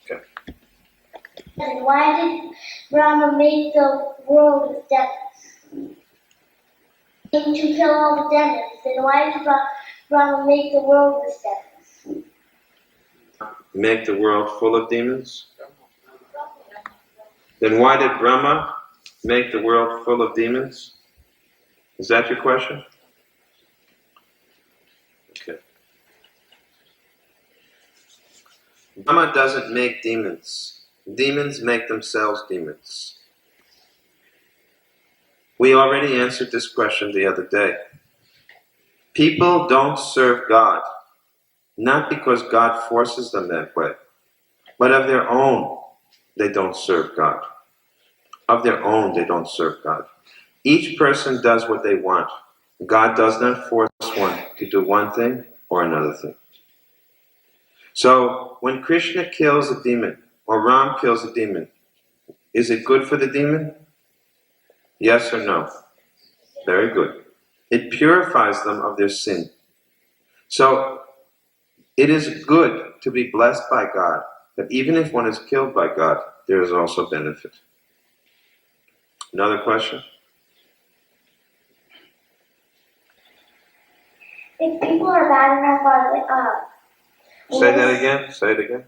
Okay. And why did Brahma make the world with demons? To kill all the demons. Then why did Brahma make the world with demons? Make the world full of demons? Then why did Brahma make the world full of demons? Is that your question? Okay. Brahma doesn't make demons. Demons make themselves demons. We already answered this question the other day. People don't serve God, not because God forces them that way, but of their own, they don't serve God. Of their own, they don't serve God. Each person does what they want. God does not force one to do one thing or another thing. So, when Krishna kills a demon, or Ram kills a demon, is it good for the demon? Yes or no? Very good. It purifies them of their sin. So, it is good to be blessed by God, but even if one is killed by God, there is also benefit. Another question? If people are bad enough, Say that again. Say it again.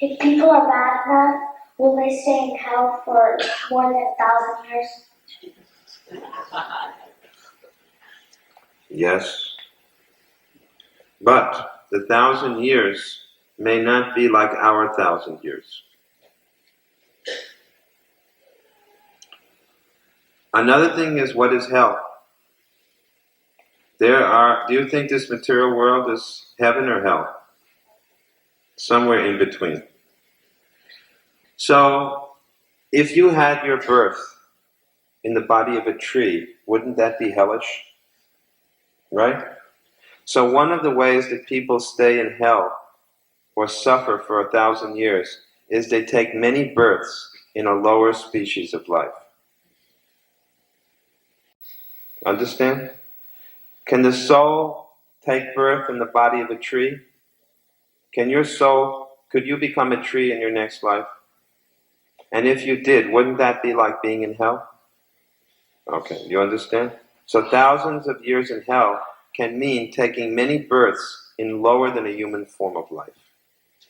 If people are bad enough, will they stay in hell for more than 1,000 years? Yes. But the 1,000 years may not be like our 1,000 years. Another thing is, what is hell? Do you think this material world is heaven or hell? Somewhere in between. So, if you had your birth in the body of a tree, wouldn't that be hellish? Right? So one of the ways that people stay in hell or suffer for 1,000 years is they take many births in a lower species of life. Understand? Can the soul take birth in the body of a tree? Could you become a tree in your next life? And if you did, wouldn't that be like being in hell? Okay, you understand? So thousands of years in hell can mean taking many births in lower than a human form of life.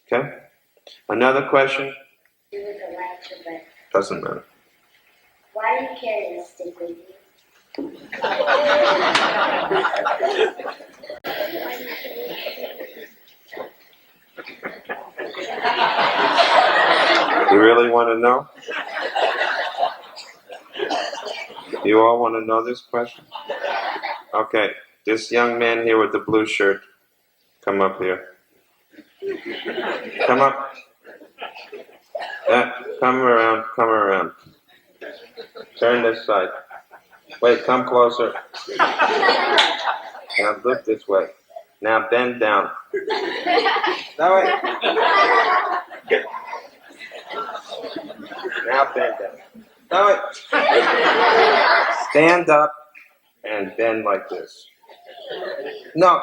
Okay? Another question? Do with the lighter, but Doesn't matter. why do you carry a stick with you? You really want to know? You all want to know this question? Okay, this young man here with the blue shirt, come up here. Come up. Come around. Turn this side. Wait, come closer. Now look this way. Now bend down. That way. Now bend down. That way. Stand up and bend like this. No.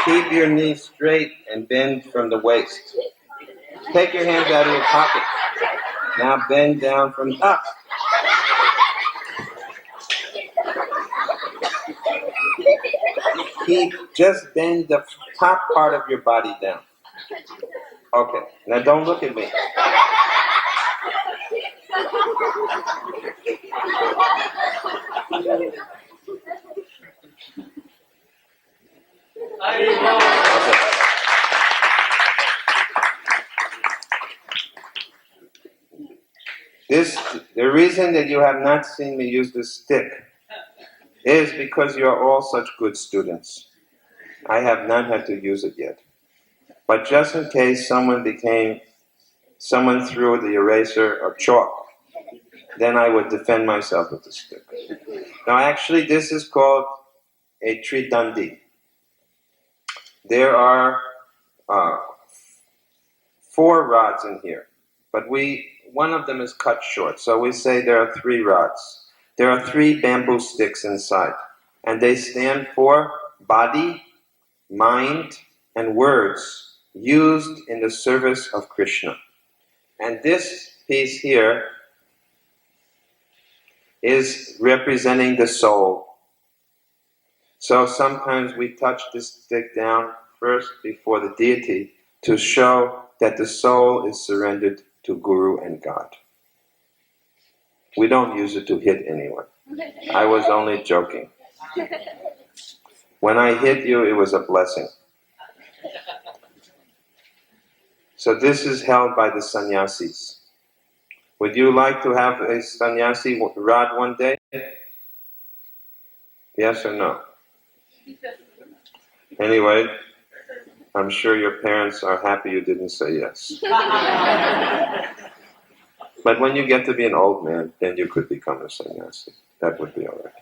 Keep your knees straight and bend from the waist. Take your hands out of your pocket. Now bend down from up. Just bend the top part of your body down. Okay, now don't look at me. The reason that you have not seen me use this stick is because you are all such good students. I have not had to use it yet. But just in case someone threw the eraser or chalk, then I would defend myself with the stick. Now actually this is called a tridandi. There are 4 rods in here, but one of them is cut short, so we say there are 3 rods. There are 3 bamboo sticks inside, and they stand for body, mind, and words used in the service of Krishna. And this piece here is representing the soul. So sometimes we touch this stick down first before the deity to show that the soul is surrendered to Guru and God. We don't use it to hit anyone. I was only joking. When I hit you, it was a blessing. So this is held by the sannyasis. Would you like to have a sannyasi rod one day? Yes or no? Anyway, I'm sure your parents are happy you didn't say yes. But when you get to be an old man, then you could become a sannyasi. That would be all right.